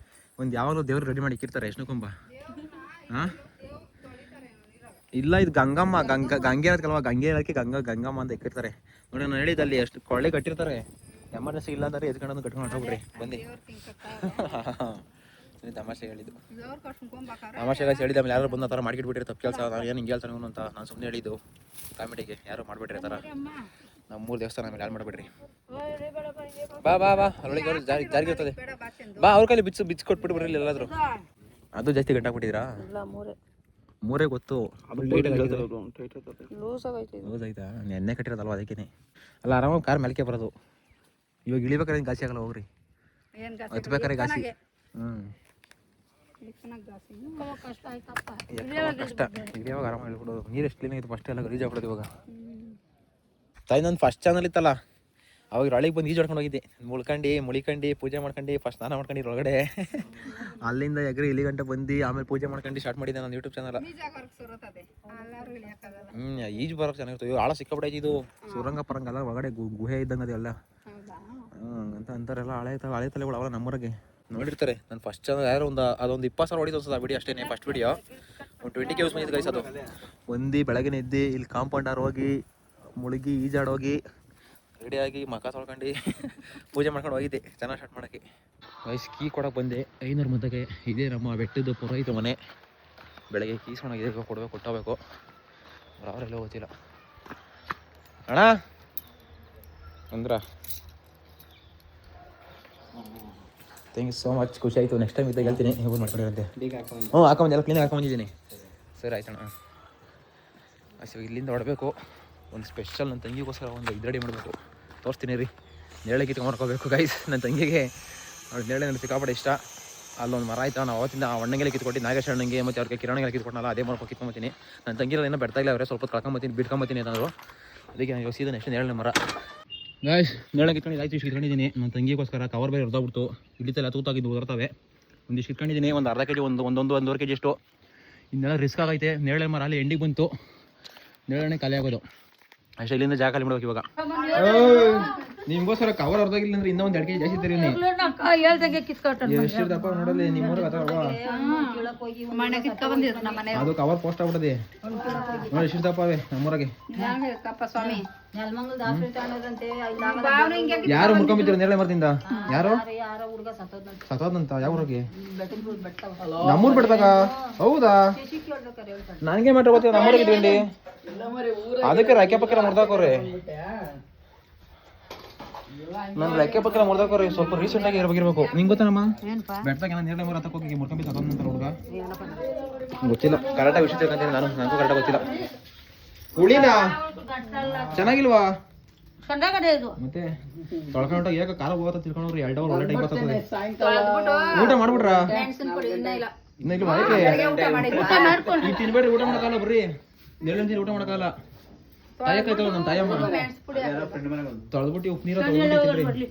ಒಂದು ಯಾವಾಗಲೂ ದೇವ್ರು ರೆಡಿ ಮಾಡಿ ಇಕ್ಕಿರ್ತಾರೆ ಎಷ್ಣುಕೊಂಬ. ಹಾಂ ಇಲ್ಲ ಇದು ಗಂಗಮ್ಮ, ಗಂಗೆ ಇರೋದಕ್ಕಲ್ವ, ಗಂಗೆ ಇರೋದಕ್ಕೆ ಗಂಗಮ್ಮ ಅಂತ ಇಕ್ಕಿರ್ತಾರೆ. ನೋಡಿ ನಾನು ಹೇಳಿದಲ್ಲಿ ಎಷ್ಟು ಕೊಳ್ಳೆ ಕಟ್ಟಿರ್ತಾರೆ. ಎಮರ್ಜೆನ್ಸಿ ಇಲ್ಲ ಅಂದರೆ ಎದ್ಕೊಂಡು ಕಟ್ಕೊಂಡು ಹೊಟ್ಟೋಗ್ಬಿಡ್ರಿ ಬಂದು. ತಮಾಷೆ ಹೇಳಿದ್ದು, ತಮಾಷೆಗೆ ಹೇಳಿದ್ದು. ಆಮೇಲೆ ಯಾರು ಬಂದು ಆ ಥರ ಮಾಡಿಟ್ಬಿಟ್ಟಿರಿ ತಪ್ಪು ಕೆಲಸ. ನಾನು ಏನು ಹಿಂಗೆ ಹೇಳ್ತಾನೆ ಅಂತ ನಾನು ಸುಮ್ಮನೆ ಹೇಳಿದ್ದು ಕಾಮಿಡಿಗೆ. ಯಾರು ಮಾಡಿಬಿಟ್ರಿ ಆ ಥರ. ನಮ್ಮೂರು ದೇವಸ್ಥಾನ ಆಮೇಲೆ ಯಾರು ಮಾಡಿಬಿಡ್ರಿ. ಬಾ ಬಾ ಬಾ ಅಲ್ಲೊಳಗೆ ಅವ್ರು ಜಾರಿಗೆ ಇರ್ತದೆ. ಬಾ ಅವ್ರ ಕೈಲಿ ಬಿಚ್ಚು ಕೊಟ್ಬಿಟ್ಬಿಡ್ರಿ ಎಲ್ಲಾದರೂ. ಅದು ಜಾಸ್ತಿ ಗಂಟಾಕ್ಬಿಟ್ಟಿದ್ರಾ? ಮೂರೇ ಗೊತ್ತು. ಲೂಸ್ ಆಯ್ತಾ? ಎಣ್ಣೆ ಕಟ್ಟಿರೋದಲ್ವ ಅದಕ್ಕೇನೆ. ಅಲ್ಲ ಆರಾಮಾಗಿ ಕಾರ್ ಮೇಲಕ್ಕೆ ಬರೋದು. ಇವಾಗ ಇಳಿಬೇಕಾದ್ರೆ ಗಾಸಿ ಆಗಲ್ಲ ಹೋಗ್ರಿ, ಹತ್ಬೇಕಾರೆ ಗಾಸಿ. ಕಷ್ಟ ಇಳಿಯುವಾಗ ಆರಾಮಾಗಿ ಇಳ್ಬಿಡೋದು. ನೀರು ಎಷ್ಟು ಕ್ಲೀನ್ ಆಗಿದೆ ಫಸ್ಟ್ ಎಲ್ಲ ಗಲೀಜ್ ಆಗ್ಬಿಡೋದು ಇವಾಗ. ತಾಯಿ ನನ್ನ ಫಸ್ಟ್ ಚಾನಲ್ ಇತ್ತಲ್ಲ ಅವಾಗ ರೊಳಿಗೆ ಬಂದು ಈಜಾಡ್ಕೊಂಡು ಹೋಗಿದ್ದೆ. ಮುಳಿಕಂಡು ಪೂಜೆ ಮಾಡ್ಕೊಂಡು ಫಸ್ಟ್ ಸ್ನಾನ ಮಾಡ್ಕೊಂಡು ಒಳಗಡೆ. ಅಲ್ಲಿಂದ ಎಗ್ರಿ ಇಲ್ಲಿ ಗಂಟೆ ಬಂದು ಆಮೇಲೆ ಪೂಜೆ ಮಾಡ್ಕೊಂಡು ಸ್ಟಾರ್ಟ್ ಮಾಡಿದ್ದೆ ನಾನು ಯೂಟ್ಯೂಬ್ ಚಾನಲ್. ಈಜು ಬರೋಕೆ ಚೆನ್ನಾಗಿರ್ತದೆ. ಆಳ ಸಿಕ್ಕಾಬಿಟ್ಟೈತಿ ಇದು. ಸುರಂಗ ಪರಂಗ ಅಲ್ಲ, ಒಳಗಡೆ ಗುಹೆ ಇದ್ದಂಗೆ ಅದೆಲ್ಲ. ಅಂತ ಅಂತಾರೆಲ್ಲ ಹಳೆ ತಲೆಗಳು ಅವೆಲ್ಲ ನಮ್ಮೂರಿಗೆ ನೋಡಿರ್ತಾರೆ. ನಾನು ಫಸ್ಟ್ ಚಾನಲ್ ಯಾರು ಅದೊಂದು 20,000 ಹೊಡಿತು ಅನ್ಸದ ವಿಡಿಯೋ ಅಷ್ಟೇ. ಫಸ್ಟ್ ವಿಡಿಯೋ ಒಂದು 20K ಯೂಸ್ ಮಾಡಿದ್ದು ಗೈಸ್. ಅದು ಬೆಳಗ್ಗೆ ಎದ್ದು ಇಲ್ಲಿ ಕಾಂಪೌಂಡರ್ ಹೋಗಿ ಮುಳುಗಿ ಈಜಾಡೋಗಿ ರೆಡಿಯಾಗಿ ಮಕ ತೊಳ್ಕೊಂಡು ಪೂಜೆ ಮಾಡ್ಕೊಂಡು ಹೋಗಿದ್ದೆ ಚೆನ್ನಾಗಿ ಸ್ಟಾರ್ಟ್ ಮಾಡೋಕ್ಕೆ. ಗೈಸ್ ಕೀ ಕೊಡೋಕೆ ಬಂದೆ 500 ಮದ್ದಕ್ಕೆ. ಇದೇ ನಮ್ಮ ಬೆಟ್ಟದ ಪುರೋಹಿತ ಮನೆ. ಬೆಳಗ್ಗೆ ಕೀಸ್ಕೊಂಡೋಗಿದೆ, ಕೊಟ್ಟೋಗ್ಬೇಕು. ಅವರೆಲ್ಲ ಗೊತ್ತಿಲ್ಲ ಅಣ್ಣ ಅಂದ್ರ. ಥ್ಯಾಂಕ್ ಯು ಸೋ ಮಚ್, ಖುಷಿ ಆಯಿತು. ನೆಕ್ಸ್ಟ್ ಟೈಮ್ ಇದ್ದಾಗ ಹೇಳ್ತೀನಿ ಹೇಗೆ ಮಾಡ್ಕೊಂಡಿರಂತೆ. ಹ್ಞೂ ಹಾಕೊಂಬಂದು ಎಲ್ಲ ಕ್ಲೀನಾಗಿ ಹಾಕೊಂಬಂದಿದ್ದೀನಿ. ಸರಿ ಆಯ್ತಣ್ಣ. ಅಷ್ಟು ಇಲ್ಲಿಂದ ಹೊಡಬೇಕು. ಒಂದು ಸ್ಪೆಷಲ್ ನನ್ನ ತಂಗಿಗೋಸ್ಕರ ಒಂದು ರೆಡಿ ಮಾಡಬೇಕು. ತೋರಿಸ್ತೀನಿ ರೀ. ನೇಳೆ ಕಿತ್ಕೊಂಡ್ಕೋಬೇಕು ಗೈಸ್. ನನ್ನ ತಂಗಿಗೆ ಅವ್ಳು ನೇಳೆ ನನಗೆ ಸಿಕ್ಕಾಪಟ್ಟೆ ಇಷ್ಟ. ಅಲ್ಲೊಂದು ಮರ ಆಯ್ತಾ, ನಾವು ಅವತ್ತಿಂದ ಅಣ್ಣಂಗೆಲ್ಲ ಕಿತ್ಕೊಟ್ಟು ನಾಗೇಶ್ ಅಣ್ಣಂಗೆ ಮತ್ತು ಅವ್ರಿಗೆ ಕಿರಣಗೆಲ್ಲ ಕಿತ್ಕೊಟ್ಟನಲ್ಲ, ಅದೇ ಮಾಡ್ಕೊಂಡು ಕಿತ್ಕೊಂಬತ್ತೀನಿ. ನನ್ನ ತಂಗಿರೆಲ್ಲ ಏನೋ ಬೆಡ್ತಾ ಇಲ್ಲ, ಅವರೇ ಸ್ವಲ್ಪ ಕಳ್ಕೊಂಬತ್ತೀನಿ ಬಿಟ್ಕೊಂಬತ್ತೀನಿ ಅಂತಂದರು. ಅದಕ್ಕೆ ನಾನು ಯೋಚಿಸಿದ ನೆಕ್ಸ್ಟ್ ನೇಳೆ ಮರ ಗೈಸ್. ನೇಳೆ ಕಿತ್ಕೊಂಡು ಆಯ್ತು. ಇಷ್ಟು ಕಿತ್ಕೊಂಡಿದ್ದೀನಿ ನನ್ನ ತಂಗಿಗೋಸ್ಕರ. ಕವರ್ ಬೇರೆ ಹೊರದೋಗ್ಬಿಡ್ತು. ಇಲ್ಲಿತ್ತೆಲ್ಲ ತೂತಾಗಿದ್ದು ಹೊರತವೆ. ಒಂದಿಷ್ಟು ಕಿತ್ಕೊಂಡಿದ್ದೀನಿ. ಒಂದು ಅರ್ಧ ಕೆಜಿ, ಒಂದೂವರೆ ಕೆಜಿ ಅಷ್ಟು. ಇನ್ನೆಲ್ಲ ರಿಸ್ಕ್ ಆಗೈತೆ. ನೇಳೆ ಮರ ಅಲ್ಲಿ ಎಂಡಿಗೆ ಬಂತು. ನೇಳೆಣ್ಣೆ ಖಾಲಿ ಆಗೋದು ಅಷ್ಟೇ. ಇಲ್ಲಿಂದ ಜಾಗ ಖಾಲಿ ಮಾಡ್ಬೇಕು ಇವಾಗ. ನಿಮ್ಗೋಸ್ಕರ ಕವರ್ ಹೊರದಾಗಿಲ್ಲ ಅಂದ್ರೆ ಇನ್ನೂ ಒಂದು 2 ಕೆಜಿ ಜಾಸ್ತಿ ಇದ್ದೀರಿ ನೀವು. ಎಷ್ಟಿರ್ದಪ್ಪ ನೋಡಲಿ ನಿಮ್ಮೂರಿಗೆ ಅದು ಕವರ್ ಪೋಸ್ಟ್ ಆಗ್ಬಿಡದೆ ನೋಡಿ. ಎಷ್ಟಿರ್ದಪ್ಪ ಅವೇ ನಮ್ಮೂರಾಗೆ. ಯಾರು ಮುಡ್ಕೊಂಬಿದ್ರು ನೇರಳೆ ಮರದಿಂದ? ಯಾರು ಸತ್ತೋದಂತ? ಯಾವ ಊರಿಗೆ? ನಮ್ಮೂರ್ ಬಿಡ್ದಾಗ? ಹೌದಾ? ನನಗೆ ಮಾತ್ರ ಗೊತ್ತಿಲ್ಲ. ನಮ್ಮೂರಿಗೆ ಇದ್ಕೊಂಡಿ ಅದಕ್ಕೆ ರೆಕ್ಕೆ ಪಕ್ಕ ಮುರ್ದಾಕೋರಿ. ನಾನು ರೆಕ್ಕೆ ಪಕ್ಕ ಮುರ್ದಾಕೋರಿ. ಸ್ವಲ್ಪ ರೀಸೆಂಟ್ ಆಗಿ ಇರ್ಬೇಕು. ನಿಂಗೆ ಗೊತ್ತೇನಮ್ಮ ಬೆಟ್ಟದಾಗ ಏನೋ ನೇರಳೆ ಮರ ಹತ್ತಕ್ಕೆ ಹೋಗಿ ಮುರ್ಕೊಂಬಿ ಸತ್ತೋದಂತ ಹುಡುಗ. ಗೊತ್ತಿಲ್ಲ ಕರೆಕ್ಟಾಗಿ ವಿಷಯ ತಿಳ್ಕೊಂತೀನಿ ನಾನು. ನನಗೂ ಕರೆಕ್ಟಾಗಿ ಗೊತ್ತಿಲ್ಲ. ಹುಳಿನಾ ಚೆನ್ನಾಗಿಲ್ವಾ? ಮತ್ತೆ ತೊಳ್ಕೊಂಡ ಯಾಕ ಕಾಲ ಹೋಗತ್ತ ತಿಳ್ಕೊಂಡ್ರಿ 2 ಅವರ್ ಒಳ್ಳೆ ಟೈಮ್ ಬರ್ತದೆ. ಊಟ ಮಾಡ್ಬಿಟ್ರ? ಇನ್ನ ಇಲ್ಲ ಮಾಡಕ್ಕೆ ಈ ತಿನ್ಬೇಡ್ರಿ. ಊಟ ಮಾಡಕ್ಕಲ್ಲ ಬರ್ರಿ. ನೇರಳೆ ಊಟ ಮಾಡಕ್ಕಲ್ಲ. ತಾಯಕಾಯ್ತವ ನಮ್ಮ ತಾಯಮ್ಮ ತೊಳೆದ್ಬಿಟ್ಟು ಉಪ್ಪು ನೀರು ತೊಳ್ದ್ಬಿಟ್ಟಿದ್ರಿ.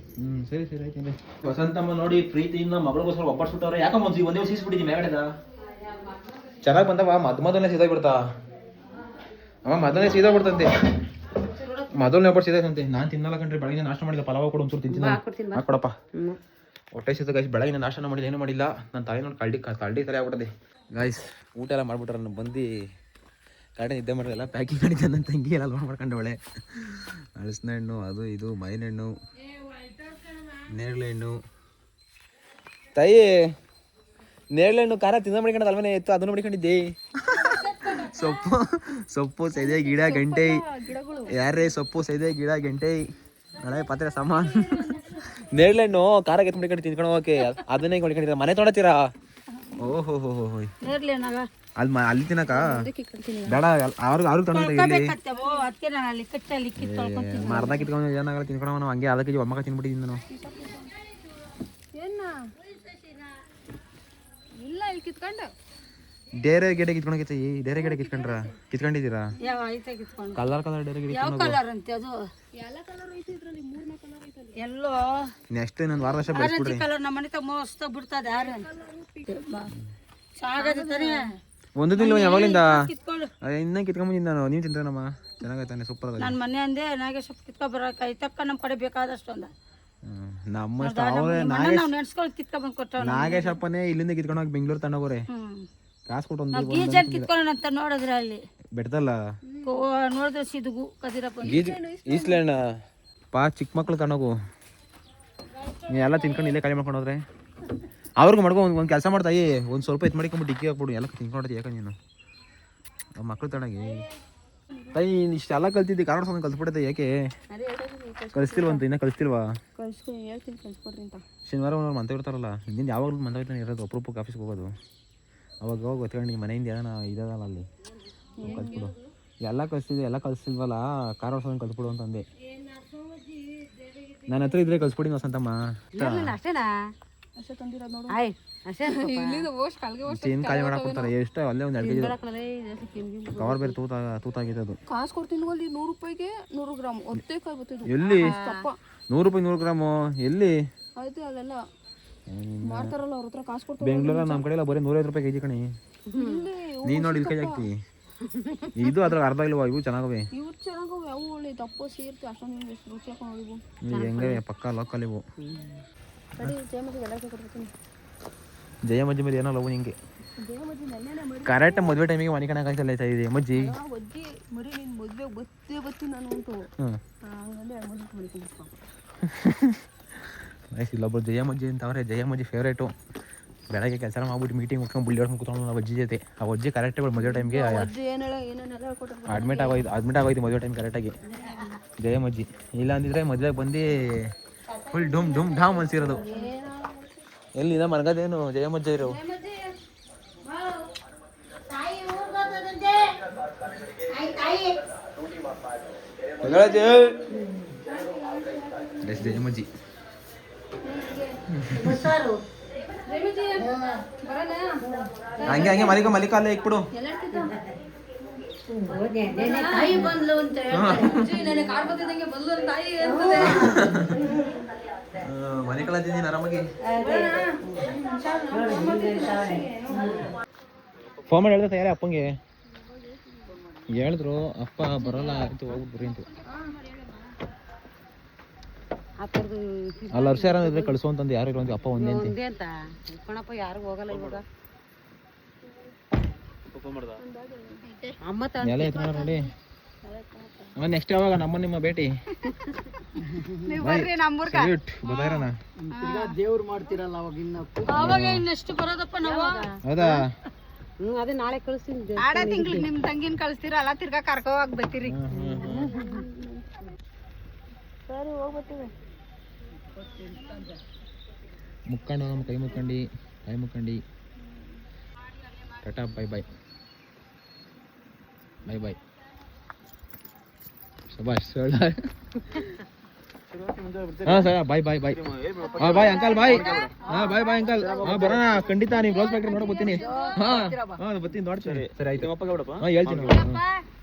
ಸರಿ ಸರಿ ಆಯ್ತು. ವಸಂತಮ್ಮ ನೋಡಿ ಪ್ರೀತಿಯಿಂದ ಮಗಳಿಗೋಸ್ಕರ ಒಬ್ಬರ್ಸ್ಬಿಟ್ಟವ್ರೆ. ಯಾಕಮ್ಮ ಒಂದೇ ಸೀಸ್ಬಿಟ್ಟಿದ್ದಿ ಮೇಗಡೆದ? ಚೆನ್ನಾಗಿ ಬಂದವ. ಮೊದಲನೇ ಸೀದೋಗ್ಬಿಡ್ತಾ ಅಮ್ಮ. ಮೊದಲನೇ ಸೀದೋಗ್ಬಿಡ್ತಂತೆ. ಮೊದಲನೇ ಒಬ್ಬರು ಸೀದಾಯ್ತಂತೆ. ನಾನು ತಿನ್ನಲ್ಲ ಕಣ್ರಿ. ಬೆಳಗ್ಗೆ ನಾಷ್ಟ ಮಾಡಿಲ್ಲ. ಪಲಾವ ಕೊಡು ಒಂಚೂರು ತಿಂತೀನಿ. ಹಾಕೊಡಪ್ಪ. ಹೊಟ್ಟೆ ಸೀದ ಗಾಯ್ಸ್. ಬೆಳಗ್ಗೆ ನಾಷ್ಟ ಮಾಡಿಲ್ಲ, ಏನೂ ಮಾಡಿಲ್ಲ. ನನ್ನ ತಾಯಿ ನೋಡಿ ಕಳ್ಳಿ ತಲೆ ಆಗ್ಬಿಟ್ಟದೆ ಗಾಯ್ಸ್. ಊಟ ಎಲ್ಲ ಮಾಡ್ಬಿಟ್ರೆ ನಾನು ಬಂದು ಕಡೆ ನಿದ್ದೆ ಮಾಡೋದೆಲ್ಲ ಪ್ಯಾಕಿಂಗ್ ಮಾಡಿದ್ದೆ ನನ್ನ ತಂಗಿ ಎಲ್ಲ ಲೋನ್ ಮಾಡ್ಕೊಂಡವಳೆ. ಹಲಸಿನ ಹಣ್ಣು, ಅದು ಇದು, ಮಾವಿನ ಹಣ್ಣು, ನೇರಳೆ ಹಣ್ಣು. ತಾಯಿ ನೇರಳೆ ಹಣ್ಣು ಖಾರ ತಿಂದ ಮಡಿಕೊಂಡು ಅಲ್ವನೇ ಇತ್ತು, ಅದನ್ನು ಮಡಿಕೊಂಡಿದ್ದೆ. ಸೊಪ್ಪು ಸೈದೆ ಗಿಡ ಗಂಟೆ, ಯಾರೇ ಸೊಪ್ಪು ಸೈದೆ ಗಿಡ ಗಂಟೆ ಹಳೆ ಪಾತ್ರೆ ಸಾಮಾನು. ನೇರಳೆ ಹಣ್ಣು ಖಾರ ಎತ್ತು ಮಡಿಕೊಂಡು ತಿನ್ಕೊಂಡು ಹೋಗಕ್ಕೆ ಅದನ್ನೇ ಮಡಿಕೊಂಡಿದ್ದೀರಾ, ಮನೆ ತೊಗೊಳತ್ತೀರಾ? ಓಹೋ ಹೋ ಹೋ ಹೋಯ್ ಅಲ್ಲಿ ತಿನ್ನಕ ಬೇಡ, ಅವ್ರಿಗೆ ತೊಗೊಂಡು ಮರ್ದ ಕಿತ್ಕೊಂಡು ಏನಾಗಲ್ಲ ತಿನ್ಕೊಂಡು ಹಂಗೆ ಅದಕ್ಕೆ ಒಮ್ಮಗ ತಿನ್ಬಿಟ್ಟಿದ್ದೀನಿ ನಾನು. ಡೇರೆ ಗಿಡ ಕಿತ್ಕೊಂಡೈತಿ, ಡೇರೆ ಗಿಡ ಕಿತ್ಕೊಂಡಿದ್ದೀರಾ? ಕಲರ್ ಡೇರೆ ಗಿಡ ನೆಕ್ಸ್ಟ್ ಇನ್ನೊಂದು ವಾರ ವರ್ಷ ಬೆಳೆಸ್ಬಿಡ್ರಿ. ಒಂದು ತಿಂಗಳು ಯಾವಾಗಲಿಂದ ಇನ್ನ ಕಿತ್ಕೊಂಡ್ಬಂದಿದ್ದು ನಾನು. ನೀವು ತಿಂತಾನಮ್ಮ, ಚೆನ್ನಾಗೈತಾನೆ, ಸೂಪರ್ ಆಗ.
ನಾನು ಮನೆ ಅಂದೆ ನಾಗೇಶ್ ಕಿತ್ಕೊ ಬರಕ ಐತಕ್ಕ ನಮ್ಮ ಕಡೆ ಬೇಕಾದಷ್ಟು ಅಂದ.
ನಮ್ಮಷ್ಟು ನಾಗೇಶಪ್ಪನೇ ಇಲ್ಲಿಂದ ಕಿತ್ಕೊಂಡು ಹೋಗಿ ಬೆಂಗಳೂರು ತಗೊಂಡೋಗ್ರೆ ಕಾಸು ಕೊಟ್ಟು ಒಂದು
ಕಿತ್ಕೊಳ್ಳೋಣ ಅಂತ ನೋಡಿದ್ರೆ ಅಲ್ಲಿ
ಬೆಡ್ತಲ್ಲ
ನೋಡಿದ್ರೆ ಸಿದುಗು ಕದಿರಪ್ಪ
ಈಸ್ಲೆಣ್ಣ ಚಿಕ್ಕ ಮಕ್ಳು ತಗೊಂಡೋಗು. ನೀ ಎಲ್ಲ ತಿನ್ಕೊಂಡು ಇಲ್ಲೇ ಖಾಲಿ ಮಾಡ್ಕೊಂಡು ಹೋದ್ರೆ ಅವ್ರಿಗೆ ಮಾಡ್ಕೊ. ಒಂದು ಕೆಲಸ ಮಾಡ್ತಾಯಿ, ಒಂದು ಸ್ವಲ್ಪ ಎತ್ತು ಮಾಡ್ಕೊಂಬಿಟ್ಟು ಡಿಕ್ಕಿ ಹಾಕ್ಬಿಡು, ಎಲ್ಲ ತಿನ್ಕೊಂಡು ಯಾಕೆ ನೀನು ಮಕ್ಳು ತಗೊಂಡೋಗಿ. ತಾಯಿ ಇಷ್ಟೆಲ್ಲ ಕಲ್ತಿದ್ದಿ, ಕನ್ನಡ ಸಂಬಂಧ ಕಲ್ತ್ಬಿಟ್ಟೈತೆ, ಯಾಕೆ ಕಳಿಸ್ತಿಲ್ವಂತ? ಇನ್ನೂ ಕಳಿಸ್ತಿಲ್ವಾ? ಶನಿವಾರ ಒಂದು ಮಂತ ಇರ್ತಾರಲ್ಲ, ಹಿಂದಿನ ಯಾವಾಗಲೂ ಮಂತ ಇರ್ತಾನೆ ಇರೋದು, ಅಪರೂಪಕ್ಕೆ ಆಫೀಸ್ಗೆ ಹೋಗೋದು. ಅವಾಗ ಹೋಗಿ ಗೊತ್ಕೊಂಡು ಮನೆಯಿಂದ ಏನೋ ಇದಲ್ಲ ಅಲ್ಲಿ ಕಲ್ತ್ಬಿಡು. ಎಲ್ಲ ಕಳಿಸ್ತಿಲ್ವಲ್ಲ, ಕಾರ್ ಸಂಬಂಧ ಕಲ್ತ್ಬಿಡು ಅಂತಂದೆ. ನನ್ನ ಹತ್ರ ಇದ್ರೆ ಕಳ್ಸ್ಬಿಡಿ ವಸಂತಮ್ಮ. ಚೇನ್ ಖಾಲಿ ಮಾಡಕ್ ಕೊಡ್ತಾರೆ ಎಷ್ಟು? ಅಲ್ಲೇ ಒಂದು 2 kg ಕವರ್ ಬೇರೆ ತೂತಾಗಿದೆ ಅದು.
ಕಾಸು ಕೊಡ್ತೀನಿ 100 ರೂಪಾಯಿಗೆ 100 ಗ್ರಾಮ್ ಒತ್ತೇಕಾಯಿ ಬರ್ತಿದ್ವು.
ಎಲ್ಲಿ 100 ರೂಪಾಯಿ 100 ಗ್ರಾಮು ಎಲ್ಲಿ
ಆಯ್ತು? ಅಲ್ಲೆಲ್ಲ ಮಾಡ್ತಾರಲ್ಲ ಅವ್ರ ಹತ್ರ ಕಾಸು ಕೊಡ್ತಾರೆ.
ಬೆಂಗಳೂರ ನಮ್ಮ ಕಡೆ ಎಲ್ಲ ಬರೀ 150 ರೂಪಾಯಿ ಕೆಜಿ ಕಣಿ. ನೀನು ನೋಡಿ ಇಲ್ಲಿ ಕೈ ಹಾಕ್ತಿ. ಇದು ಅದ್ರಾಗ ಅರ್ಧ ಇಲ್ವಾ? ಇವು ಚೆನ್ನಾಗವೆ,
ಇವು ಚೆನ್ನಾಗವೆ, ಅವು ಒಳ್ಳೆ ದಪ್ಪ ಸೇರ್ತಿ ಅಷ್ಟೊಂದು ಎಷ್ಟು ರುಚಿ ಹಾಕೊಂಡು
ಹೆಂಗೆ ಪಕ್ಕ ಲೋಕಲ್ ಇವು. ಜಯಮಜ್ಜಿ ಮೇಲೆ ಏನೋ ಲವ್ ನಿಂಗೆ ಕರೆಕ್ಟ್ ಮದುವೆ ಟೈಮಿಗೆ ಮನೆ ಕಣಕಾಯ್ತಲ್ಲ ಆಯ್ತಾ ಇದೆ ಮಜ್ಜಿ
ಮರಿ ನಿನ್ ಮದುವೆ ಬತ್ತಿ ನಾನು ಉಂಟು
ಇಲ್ಲೊಬ್ಬರು ಜಯಮಜ್ಜಿ ಅಂತ ಅವ್ರೆ. ಜಯಮಜ್ಜಿ ಫೇವ್ರೇಟು. ಬೆಳಗ್ಗೆ ಕೆಲಸ ಮಾಡ್ಬಿಟ್ಟು ಮೀಟಿಂಗ್ ಮುಟ್ಕೊಂಡು ಬುಳ್ಳಿ ಹೊಡ್ಕೊಂಡು ಕೂತ್ಕೊಂಡು ನಾವು ಅಜ್ಜಿ ಜೊತೆ. ಆ ಅಜ್ಜಿ ಕರೆಕ್ಟ್ ಮದುವೆ ಟೈಮ್ಗೆ ಅಡ್ಮಿಟ್ ಆಗೋಯ್ತು ಮದುವೆ ಟೈಮ್ ಕರೆಕ್ಟಾಗಿ ಜಯಮಜ್ಜಿ. ಇಲ್ಲ ಅಂದಿದ್ರೆ ಮದುವೆಗೆ ಬಂದು ಫುಲ್ ಡುಮ್ ಢಾಮ್ ಅನ್ಸಿರೋದು. ಎಲ್ಲಿಂದ ಮನಗದೇನು ಜಯಮಜ್ಜ ಇರೋ ಜಯಮಜ್ಜಿ. ಹಂಗೆ ಮಲಿಕ ಅಲ್ಲೇ ಇಕ್ಬಿಡು. ಮನೆ ಕಳ್ತಿದ್ದೀನಿ ಆರಾಮಾಗಿ. ಫೋನ್ ಮಾಡಿ ಹೇಳ್ದ ಯಾರೇ ಅಪ್ಪಂಗೆ ಹೇಳಿದ್ರು, ಅಪ್ಪ ಬರೋಲ್ಲ ಆಯ್ತು ಹೋಗ್ಬಿಟ್ಟು ಬರ್ರಿ ಅಂತ. ಅಲ್ಲಿ ವರ್ಷ ಯಾರ ಇದ್ರೆ ಕಳಿಸು ಅಂತಂದು ಯಾರು ಇರುವಂತ ಅಪ್ಪ ಒಂದೇ ಅಂತ
ಯಾರು ಹೋಗಲ್ಲ ಇವಾಗ.
ಎಲ್ಲ ಎತ್ತ ನೋಡಿ. ನೆಕ್ಸ್ಟ್ ಯಾವಾಗ ನಿಮ್ಮ ಭೇಟಿ ಗೊತ್ತಾಯಿರೋಣ.
ದೇವ್ರು ಮಾಡ್ತಿರಲ್ಲ ಅವಾಗ
ಇನ್ನೆಷ್ಟು ಬರೋದಪ್ಪ ನಾವು.
ಹೌದಾ?
ಅದೇ ನಾಳೆ ಕಳಿಸ್ತೀನಿ. ಆಡ ತಿಂಗ್ಳು ನಿಮ್ ತಂಗಿನ ಕಳಿಸ್ತೀರ ಅಲ್ಲ, ತಿರ್ಗಾ ಕರ್ಕೊ ಹೋಗಿ ಬರ್ತೀರಿ. ಸರಿ ಹೋಗ್ಬರ್ತೀವಿ.
ಮುಕ್ಕೊಂಡು ಕೈ ಮುಕ್ಕಂಡು ಟಾಟಾ ಬಾಯ್ ಬಾಯ್ ಶಬಾಷ್. ಹಾಂ ಸರ್ ಬಾಯ್ ಹಾಂ ಬಾಯ್ ಅಂಕಲ್ ಬಾಯ್. ಹಾಂ ಬಾಯ್ ಅಂಕಲ್. ಹಾಂ ಬರೋಣ ಖಂಡಿತ. ನೀವು ಬ್ಲೌಸ್ ಫ್ಯಾಕ್ಟ್ರಿ ನೋಡೋ ಬರ್ತೀನಿ. ಹಾಂ ಬರ್ತೀನಿ ನೋಡ್ತೀನಿ. ಸರಿ ಆಯ್ತು. ಹಾಂ ಹೇಳ್ತೀನಿ.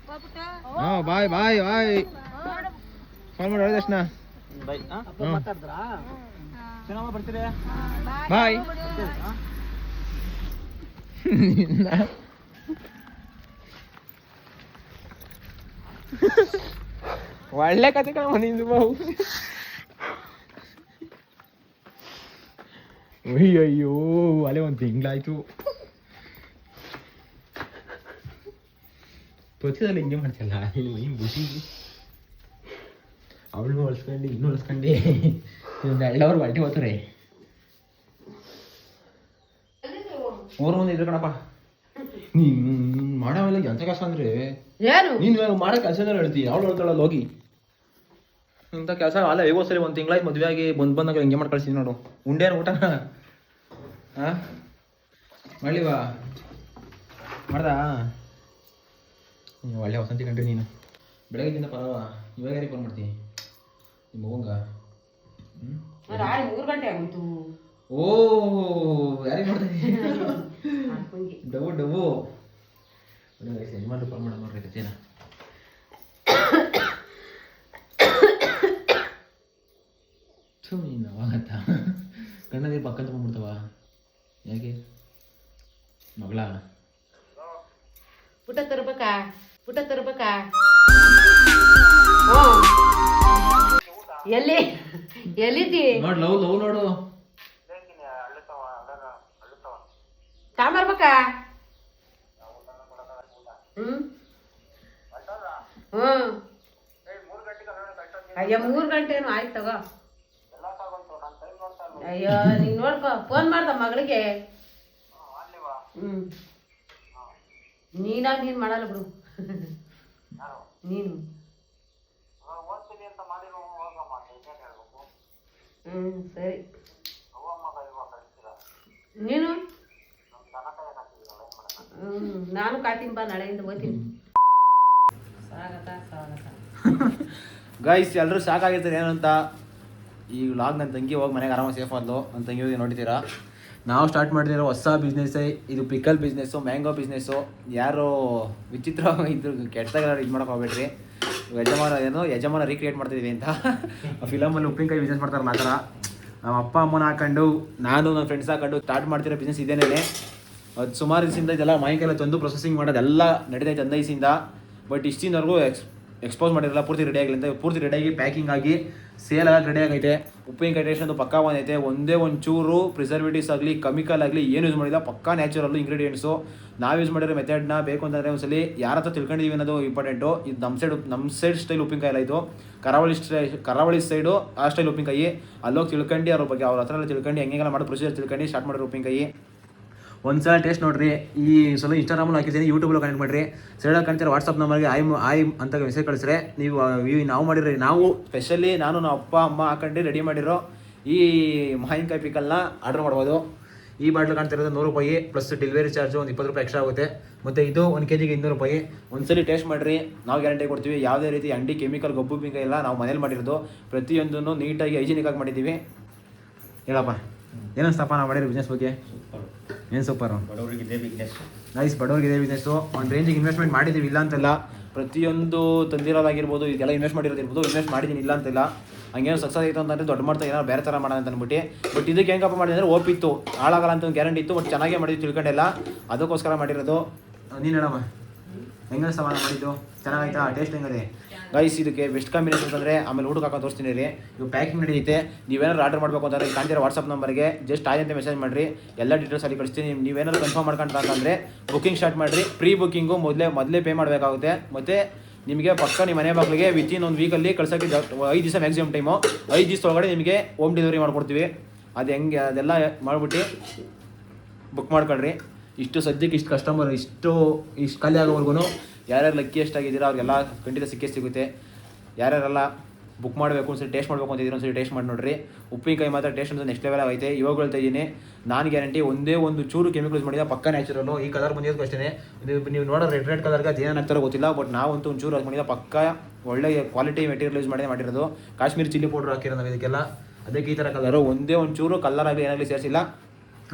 ಹಾಂ ಬಾಯ್ ಫೋನ್ ಮಾಡಿ ಹೇಳಿದ ತಕ್ಷಣ ಬಾಯ್. ಒಳ್ಳೆ ಕತೆ ಕಣ ನಿಂದು ಬಾವು. ಅಯ್ಯಯ್ಯೋ ಅಲ್ಲೇ ಒಂದು ತಿಂಗಳಾಯ್ತು. ಪ್ರತಿದಲ್ಲಿ ಹಿಂಗೆ ಮಾಡ್ತಿಲ್ಲ ಹಿಂಗೆ ಬುಷಿ ಅವಳು ಹೊಳ್ಸ್ಕೊಂಡು ಇನ್ನೂ ಹೊಳ್ಸ್ಕೊಂಡು ಒಂದು ಎಲ್ಲವರು ಬಾಲ್ಟಿ ಹೋಗ್ತಾರೆ ಅವ್ರ ಮುಂದೆ ಇದ್ರೆ ಕಣಪ್ಪ ನೀನು ಮಾಡೋವೆಲ್ಲ ಎಂಥ ಕೆಲಸ ಅಂದ್ರೆ ನೀನು ಮಾಡೋ ಕೆಲಸನೇ ಹೇಳ್ತೀವಿ ಅವಳು ಹೇಳ್ತಾಳಲ್ಲ ಹೋಗಿ ಇಂಥ ಕೆಲಸ ಅಲ್ಲ ಹೇಗೋ ಸರಿ ಒಂದು ತಿಂಗಳಾಯ್ತು ಮದುವೆ ಆಗಿ ಬಂದಾಗ ಹಿಂಗೆ ಮಾಡಿ ಕಳ್ಸಿದ್ದೀನಿ ನೋಡು ಉಂಡೇನು ಊಟ ಹಾಂ ಮಾಡ್ಲಿವಾ ಮಾಡ್ದಾ ನೀವು ಒಳ್ಳೆ ವಸಂತಿ ಕಂಡ್ರಿ ನೀನು ಬೆಳಗ್ಗೆದಿಂದ ಪರವ ಇವಾಗ ಯಾರಿಗೆ ಫೋನ್ ಮಾಡ್ತೀನಿ ನಿಮ್ಮ ಮಗಂಗ
3 ಗಂಟೆ ಆಗೋಯ್ತು.
ಓ ಯಾರಿಗೆ ಮಾಡ್ತೀನಿ ಡವು ಡವು ಯಜಮಾನ್ರು ಫೋನ್ ಮಾಡೋದು ನೋಡ್ರಿ ಕಚೇನ ನೀನು ಅವಾಗತ್ತ ಕಣ್ಣಲ್ಲಿ ಪಕ್ಕ ತಗೊಂಡ್ಬಿಡ್ತಾವ ಯಾಕೆ ಮಗಳ
ಪುಟ್ಟ ತರ್ಬೇಕಾ ಎಲ್ಲಿ ಎಲ್ಲಿದ್ದಿ
ನೋಡ್ ಲವ್ ನೋಡು
ತಾಂಬರ್ಬೇಕಾ ಅಯ್ಯೋ 3 ಗಂಟೆನು ಆಯ್ತು ತಗೋ ಅಯ್ಯೋ ನೀನ್ ನೋಡ್ಕೊ ಫೋನ್ ಮಾಡ್ದ ಮಗಳಿಗೆ ನೀನಾಗಿ ನೀನ್ ಮಾಡಲ್ಲ ಬಿಡು ನೀನು ಸರಿ ನೀನು ನಾನು ಕಾತೀನಿ ಬಾ ನಾಳೆಯಿಂದ ಹೋಗ್ತೀನಿ
ಗೈಸ್ ಎಲ್ಲರೂ ಸಾಕಾಗಿರ್ತಾರೆ ಏನಂತ ಈ ವ್ಲಾಗ್ ನನ್ನ ತಂಗಿ ಹೋಗಿ ಮನೆಗೆ ಆರಾಮಾಗಿ ಸೇಫ್ ಆದ್ಲು ನನ್ನ ತಂಗಿ ಹೋಗಿ ನೋಡಿದ್ದೀರಾ ನಾವು ಸ್ಟಾರ್ಟ್ ಮಾಡಿದಿರೋ ಹೊಸ ಬಿಸ್ನೆಸ್ಸೇ ಇದು ಪಿಕಲ್ ಬಿಸ್ನೆಸ್ಸು ಮ್ಯಾಂಗೋ ಬಿಸ್ನೆಸ್ಸು ಯಾರು ವಿಚಿತ್ರ ಇದ್ರ ಕೆಟ್ಟದಾಗ ಇದು ಮಾಡೋಕೆ ಹೋಗ್ಬೇಡ್ರಿ ಯಜಮಾನ ರೀಕ್ರಿಯೇಟ್ ಮಾಡ್ತಿದ್ದೀವಿ ಅಂತ ಫಿಲಮಲ್ಲಿ ಉಪ್ಪಿನಕಾಯಿ ಬಿಸ್ನೆಸ್ ಮಾಡ್ತಾರಲ್ಲ ಆ ಥರ ನಮ್ಮ ಅಪ್ಪ ಅಮ್ಮನ ಹಾಕೊಂಡು ನಾನು ನನ್ನ ಫ್ರೆಂಡ್ಸ್ ಹಾಕೊಂಡು ಸ್ಟಾರ್ಟ್ ಮಾಡ್ತಿರೋ ಬಿಸ್ನೆಸ್ ಇದೇನೇ ಅದು ಸುಮಾರು ದಿವಸದಿಂದ ಇದೆಲ್ಲ ಮಾಹಿಕೆಲ್ಲ ತಂದು ಪ್ರೊಸೆಸಿಂಗ್ ಮಾಡೋದೆಲ್ಲ ನಡೀತೈತೆ 1 ದಿವಸದಿಂದ ಬಟ್ ಇಷ್ಟಿನವರೆಗೂ ಎಕ್ಸ್ಪೋಸ್ ಮಾಡಿರಲ್ಲ ಪೂರ್ತಿ ರೆಡಿ ಆಗಿಲ್ಲ ಅಂತ ಪೂರ್ತಿ ರೆಡಿಯಾಗಿ ಪ್ಯಾಕಿಂಗ್ ಆಗಿ ಸೇಲ್ ಆಗಿ ರೆಡಿ ಆಗೈತೆ ಉಪ್ಪಿನಕಾಯಿ ಟೇಸ್ಟ್ ಅಂತೂ ಪಕ್ಕಾ ಬಂದೈತೆ ಒಂದೇ ಒಂಚೂರು ಪ್ರಿಸರ್ವೇಟಿವ್ಸ್ ಆಗಲಿ ಕೆಮಿಕಲ್ ಆಗಲಿ ಏನು ಯೂಸ್ ಮಾಡಿಲ್ಲ ಪಕ್ಕಾ ನ್ಯಾಚುರಲ್ಲು ಇಂಗ್ರೀಡಿಯೆಂಟ್ಸು ನಾವು ಯೂಸ್ ಮಾಡಿರೋ ಮೆಥಡ್ನ ಬೇಕು ಅಂತಂದರೆ ಒಂದ್ಸಲಿ ಯಾರ ಹತ್ರ ತಿಳ್ಕೊಂಡಿದ್ದೀವಿ ಅನ್ನೋದು ಇಂಪಾರ್ಟೆಂಟು ಇದು ನಮ್ಮ ಸೈಡ್ ಸ್ಟೈಲ್ ಉಪ್ಪಿನಕಾಯಿ ಎಲ್ಲ ಇದು ಕರಾವಳಿ ಸೈಡು ಆ ಸ್ಟೈಲ್ ಉಪ್ಪಿನಕಾಯಿ ಅಲ್ಲೋಗಿ ತಿಳ್ಕೊಂಡು ಅವ್ರ ಬಗ್ಗೆ ಅವ್ರ ಹತ್ರ ಎಲ್ಲ ತಿಳ್ಕೊಂಡು ಹೆಂಗೆಲ್ಲ ಮಾಡೋ ಪ್ರೊಸೀಜರ್ ತಿಳ್ಕೊಂಡು ಸ್ಟಾರ್ಟ್ ಮಾಡಿರೋ ಉಪ್ಪಿನಕಾಯಿ ಒಂದ್ಸಲ ಟೇಸ್ಟ್ ನೋಡ್ರಿ ಈ ಸಲ ಇನ್ಸ್ಟಾಗ್ರಾಮಲ್ಲಿ ಹಾಕಿದ್ದೀನಿ ಯೂಟ್ಯೂಬಲ್ಲಿ ಕನೆಕ್ಟ್ ಮಾಡಿರಿ ಸೈಡಲ್ಲಿ ಕಾಣ್ತೀರ ವಾಟ್ಸಪ್ ನಂಬರ್ಗೆ ಆಯ್ ಅಂತ ಮೆಸೇಜ್ ಕಳಿಸ್ರೆ ನೀವು ನಾವು ಮಾಡಿರಿ ನಾವು ಸ್ಪೆಷಲಿ ನಾನು ನಮ್ಮ ಅಪ್ಪ ಅಮ್ಮ ಹಾಕೊಂಡು ರೆಡಿ ಮಾಡಿರೋ ಈ ಮಾವಿನಕಾಯಿ ಪಿಕಲ್ನ ಆರ್ಡರ್ ಮಾಡ್ಬೋದು ಈ ಬಾಟ್ಲು ಕಾಣ್ತಿರೋದು 100 ರೂಪಾಯಿ ಪ್ಲಸ್ ಡೆಲಿವರಿ ಚಾರ್ಜು ಒಂದು 20 ರೂಪಾಯಿ ಎಕ್ಸ್ಟ್ರಾ ಆಗುತ್ತೆ ಮತ್ತು ಇದು 1 kg 200 ರೂಪಾಯಿ ಒಂದ್ಸಲಿ ಟೇಸ್ಟ್ ಮಾಡಿರಿ ನಾವು ಗ್ಯಾರಂಟಿ ಕೊಡ್ತೀವಿ ಯಾವುದೇ ರೀತಿ ಅಂಡಿ ಕೆಮಿಕಲ್ ಗೊಬ್ಬು ಪಿಂಕಾಯಿ ಎಲ್ಲ ನಾವು ಮನೇಲಿ ಮಾಡಿರೋದು ಪ್ರತಿಯೊಂದನ್ನು ನೀಟಾಗಿ ಹೈಜಿನಿಕ್ ಆಗಿ ಮಾಡಿದ್ದೀವಿ ಹೇಳಪ್ಪ ಏನನ್ಸ್ತಪ್ಪ ನಾವು ಮಾಡಿರೋ ಬಿಸ್ನೆಸ್ ಬಗ್ಗೆ ಏನು ಸೂಪರು
ಬಡವರಿಗೆ ಇದೇ ಬಿಸ್ನೆಸ್
ನೈಸ್ ಬಡವರಿಗೆ ಇದೇ ಬಿಸ್ನೆಸ್ಸು ಒಂದು ರೇಂಜಿಗೆ ಇನ್ವೆಸ್ಟ್ಮೆಂಟ್ ಮಾಡಿದ್ದೀವಿ ಇಲ್ಲ ಅಂತಲ್ಲ ಪ್ರತಿಯೊಂದು ತಂದಿರೋದಾಗಿರ್ಬೋದು ಇದೆಲ್ಲ ಇನ್ವೆಸ್ಟ್ ಮಾಡಿರೋದಿರ್ಬೋದು ಇನ್ವೆಸ್ಟ್ ಮಾಡಿದ್ದೀನಿ ಇಲ್ಲ ಅಂತಿಲ್ಲ ಹಂಗೇನು ಸಕ್ಸಸ್ ಆಯಿತು ಅಂತಂದರೆ ದೊಡ್ಡ ಮಾಡ್ತಾ ಏನಾದ್ರು ಬೇರೆ ಥರ ಮಾಡೋಣ ಅಂತ ಅಂದ್ಬಿಟ್ಟು ಬಟ್ ಇದಕ್ಕೆ ಹೆಂಗಪ್ಪ ಮಾಡಿದ್ರೆ ಅಂದರೆ ಓಪಿತ್ತು ಹಾಳಾಗಲ್ಲ ಅಂತ ಒಂದು ಗ್ಯಾರಂಟಿ ಇತ್ತು ಬಟ್ ಚೆನ್ನಾಗೇ ಮಾಡಿದ್ದು ತಿಳ್ಕೊಂಡೆಲ್ಲ ಅದಕ್ಕೋಸ್ಕರ ಮಾಡಿರೋದು ನೀನು ಹೇಳಮ್ಮ ಹೆಂಗೆ ಸಮಾನ ಮಾಡಿದ್ದು ಚೆನ್ನಾಗಾಯ್ತಾ ಟೇಸ್ಟ್ ಹೆಂಗಿದೆ ಗೈಸ್ ಇದಕ್ಕೆ ಬೆಸ್ಟ್ ಕಾಂಬಿನೇಷನ್ ಅಂತಂದರೆ ಆಮೇಲೆ ಊಟಕ್ಕೆ ಹಾಕೊಂಡು ತೋರಿಸ್ತೀನಿ ರೀ ಇವು ಪ್ಯಾಕಿಂಗ್ ನಡೀತೆ ನೀವೇನಾದ್ರು ಆರ್ಡರ್ ಮಾಡಬೇಕು ಅಂತಂದರೆ ಕಾಣ್ತಿರೋ ವಾಟ್ಸಪ್ ನಂಬರ್ಗೆ ಜಸ್ಟ್ ಆಯ್ ಅಂತ ಮೆಸೇಜ್ ಮಾಡಿರಿ ಎಲ್ಲ ಡೀಟೇಲ್ಸ್ ಅಲ್ಲಿ ಕಳಿಸ್ತೀನಿ ನೀವೇನಾದ್ರು ಕನ್ಫರ್ಮ್ ಮಾಡ್ಕೊಂಡ್ರೆ ಬುಕಿಂಗ್ ಸ್ಟಾರ್ಟ್ ಮಾಡಿರಿ ಪ್ರೀ ಬುಕ್ಕಿಂಗು ಮೊದಲೇ ಪೇ ಮಾಡಬೇಕಾಗುತ್ತೆ ಮತ್ತು ನಿಮಗೆ ಪಕ್ಕ ನಿಮ್ಮ ಮನೆ ಬಾಗಿಲಿಗೆ ವಿತಿನ್ 1 ವೀಕಲ್ಲಿ ಕಳ್ಸೋಕ್ಕೆ 5 ದಿವಸ ಮ್ಯಾಕ್ಸಿಮಮ್ ಟೈಮು 5 ದಿವಸದೊಳಗಡೆ ನಿಮಗೆ ಹೋಮ್ ಡೆಲಿವರಿ ಮಾಡ್ಕೊಡ್ತೀವಿ ಅದು ಹೆಂಗೆ ಅದೆಲ್ಲ ಮಾಡಿಬಿಟ್ಟು ಬುಕ್ ಮಾಡ್ಕೊಳ್ರಿ ಇಷ್ಟು ಸದ್ಯಕ್ಕೆ ಇಷ್ಟು ಕಸ್ಟಮರ್ ಇಷ್ಟು ಖಾಲಿ ಆಗೋವರೆಗೂ ಯಾರ್ಯಾರು ಲಕ್ಕಿ ಎಷ್ಟಾಗಿದ್ದೀರಾ ಅವ್ರಿಗೆಲ್ಲ ಖಂಡಿತ ಸಿಗುತ್ತೆ ಯಾರ್ಯಾರೆಲ್ಲ ಬುಕ್ ಮಾಡಬೇಕು ಒಂದ್ಸರಿ ಟೇಸ್ಟ್ ಮಾಡಬೇಕು ಅಂತಿದ್ದೀರಿ ಒಂದ್ಸರಿ ಟೇಸ್ಟ್ ಮಾಡಿ ನೋಡ್ರಿ ಉಪ್ಪಿನಕಾಯಿ ಮಾತ್ರ ಟೇಸ್ಟ್ ಅಂತ ನೆಕ್ಸ್ಟ್ ಲೆವೆಲ್ ಆಗೈತೆ ಇವಾಗ ಹೇಳ್ತಾ ಇದ್ದೀನಿ ನಾನು ಗ್ಯಾರಂಟಿ ಒಂದೇ ಒಂದು ಚೂರು ಕೆಮಿಕಲ್ ಯೂಸ್ ಮಾಡಿದ ಪಕ್ಕ ನ್ಯಾಚುರಲ್ಲು ಈ ಕಲರ್ ಬಂದಿರೋದು ಅಷ್ಟೇ ನೀವು ನೋಡೋ ರೆಡ್ ಕಲರ್ಗೆ ಅದು ಏನೇನು ಆಗ್ತಾರೋ ಗೊತ್ತಿಲ್ಲ ಬಟ್ ನಾವಂತೂ ಒಂಚೂರು ಅದು ಮಾಡಿದ ಪಕ್ಕ ಒಳ್ಳೆ ಕ್ವಾಲಿಟಿ ಮೆಟೀರಿಯಲ್ ಯೂಸ್ ಮಾಡಿರೋದು ಕಾಶ್ಮೀರಿ ಚಿಲ್ಲಿ ಪೌಡ್ರ್ ಹಾಕಿರೋ ನಾವು ಇದಕ್ಕೆಲ್ಲ ಅದಕ್ಕೆ ಈ ಥರ ಕಲರು ಒಂದೇ ಒಂಚೂರು ಕಲರ್ ಆಗಲಿ ಏನಾಗಲಿ ಸೇರಿಸಿಲ್ಲ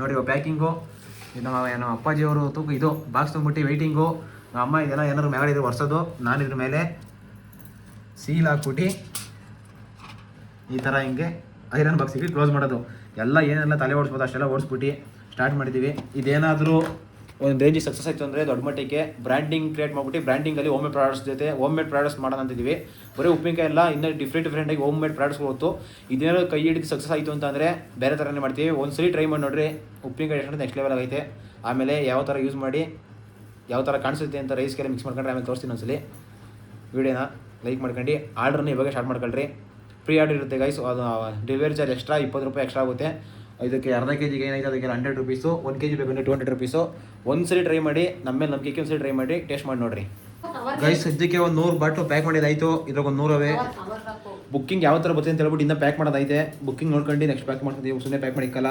ನೋಡಿ ಪ್ಯಾಕಿಂಗು ಇದು ನಮ್ಮ ಅಪ್ಪಾಜಿಯವರು ತೂಕ ಇದು ಬಾಕ್ಸ್ ತುಂಬಿಟ್ಟು ವೆಯ್ಟಿಂಗು ಅಮ್ಮ ಇದೆಲ್ಲ ಏನಾದ್ರು ಮ್ಯಾಗಡೆ ಒರೆಸೋದು ನಾನು ಇದ್ರ ಮೇಲೆ ಸೀಲ್ ಹಾಕ್ಬಿಟ್ಟು ಈ ಥರ ಹಿಂಗೆ ಐರನ್ ಬಾಕ್ಸಿಗೆ ಕ್ಲೋಸ್ ಮಾಡೋದು ಎಲ್ಲ ಏನೆಲ್ಲ ತಲೆ ಓಡಿಸ್ಬೋದು ಅಷ್ಟೆಲ್ಲ ಓಡಿಸ್ಬಿಟ್ಟು ಸ್ಟಾರ್ಟ್ ಮಾಡಿದ್ದೀವಿ ಇದೇನಾದರೂ ಒಂದು ರೇಂಜಿಗೆ ಸಕ್ಸಸ್ ಆಯಿತು ಅಂದರೆ ದೊಡ್ಡ ಮಟ್ಟಿಗೆ ಬ್ರ್ಯಾಂಡಿಂಗ್ ಕ್ರಿಯೇಟ್ ಮಾಡ್ಬಿಟ್ಟು ಬ್ರ್ಯಾಂಡಿಂಗಲ್ಲಿ ಹೋಮ್ ಮೇಡ್ ಪ್ರಾಡಕ್ಟ್ಸ್ ಜೊತೆ ಹೋಮ್ ಮೇಡ್ ಪ್ರಾಡಕ್ಟ್ಸ್ ಮಾಡೋಣ ಅಂತಿದ್ದೀವಿ ಬರೀ ಉಪ್ಪಿನಕಾಯಿ ಎಲ್ಲ ಇನ್ನೂ ಡಿಫ್ರೆಂಟಾಗಿ ಹೋಮ್ ಮೇಡ್ ಪ್ರಾಡಕ್ಟ್ಸ್ ಹೋಗ್ತು ಇದೇನೋ ಕೈ ಹಿಡಿದು ಸಕ್ಸಸ್ ಆಯಿತು ಅಂತಂದರೆ ಬೇರೆ ಥರನೇ ಮಾಡ್ತೀವಿ ಒಂದ್ಸರಿ ಟ್ರೈ ಮಾಡಿ ನೋಡಿರಿ ಉಪ್ಪಿನಕಾಯಿ ಎಷ್ಟು ನೆಕ್ಸ್ಟ್ ಲೆವೆಲ್ ಆಗೈತೆ ಆಮೇಲೆ ಯಾವ ಥರ ಯೂಸ್ ಮಾಡಿ ಯಾವ ಥರ ಕಾಣಿಸುತ್ತೆ ಅಂತ ರೈಸ್ಗೆಲ್ಲ ಮಿಕ್ಸ್ ಮಾಡ್ಕೊಂಡ್ರೆ ಆಮೇಲೆ ತೋರಿಸ್ತೀನಿ ಒಂದ್ಸಲಿ. ವೀಡಿಯೋನ ಲೈಕ್ ಮಾಡ್ಕೊಂಡು ಆರ್ಡ್ರನ್ನ ಇವಾಗ ಸ್ಟಾರ್ಟ್ ಮಾಡ್ಕೊಳ್ರಿ. ಫ್ರೀ ಆರ್ಡರ್ ಇರುತ್ತೆ ಗೈಸ್. ಅದು ಡೆಲಿವರಿ ಚಾರ್ಜ್ ಎಕ್ಸ್ಟ್ರಾ 20 ರೂಪಾಯಿ ಎಕ್ಸ್ಟ್ರಾ ಆಗುತ್ತೆ. ಇದಕ್ಕೆ ಅರ್ಧ ಕೆ ಜಿಗೆ ಏನಾಯ್ತು ಅದಕ್ಕೆ 100 ರೂಪೀಸು, 1 kg ಬೇಕಂದ್ರೆ 200 ರೂಪೀಸು. ಒಂದ್ಸರಿ ಟ್ರೈ ಮಾಡಿ, ನಮ್ಮ ಮೇಲೆ ನಂಬಿಕೆ ಒಂದ್ಸರಿ ಟ್ರೈ ಮಾಡಿ ಟೇಸ್ಟ್ ಮಾಡಿ ನೋಡಿರಿ ಗೈಸ್. ಸದ್ಯಕ್ಕೆ ಒಂದು 100 ಬಾಟ್ಲು ಪ್ಯಾಕ್ ಮಾಡಿದಾಯಿತು. ಇದ್ರಾಗ ಒಂದು 100 ಅವೇ. ಬುಕ್ಕಿಂಗ್ ಯಾವ ಥರ ಬರುತ್ತೆ ಅಂತ ಹೇಳ್ಬಿಟ್ಟು ಇನ್ನೂ ಪ್ಯಾಕ್ ಮಾಡೋದೈತೆ. ಬುಕ್ಕಿಂಗ್ ನೋಡ್ಕೊಂಡು ನೆಕ್ಸ್ಟ್ ಪ್ಯಾಕ್ ಮಾಡ್ತೀವಿ. ಸುಮ್ಮನೆ ಪ್ಯಾಕ್ ಮಾಡಿಕ್ಕಲ್ಲ,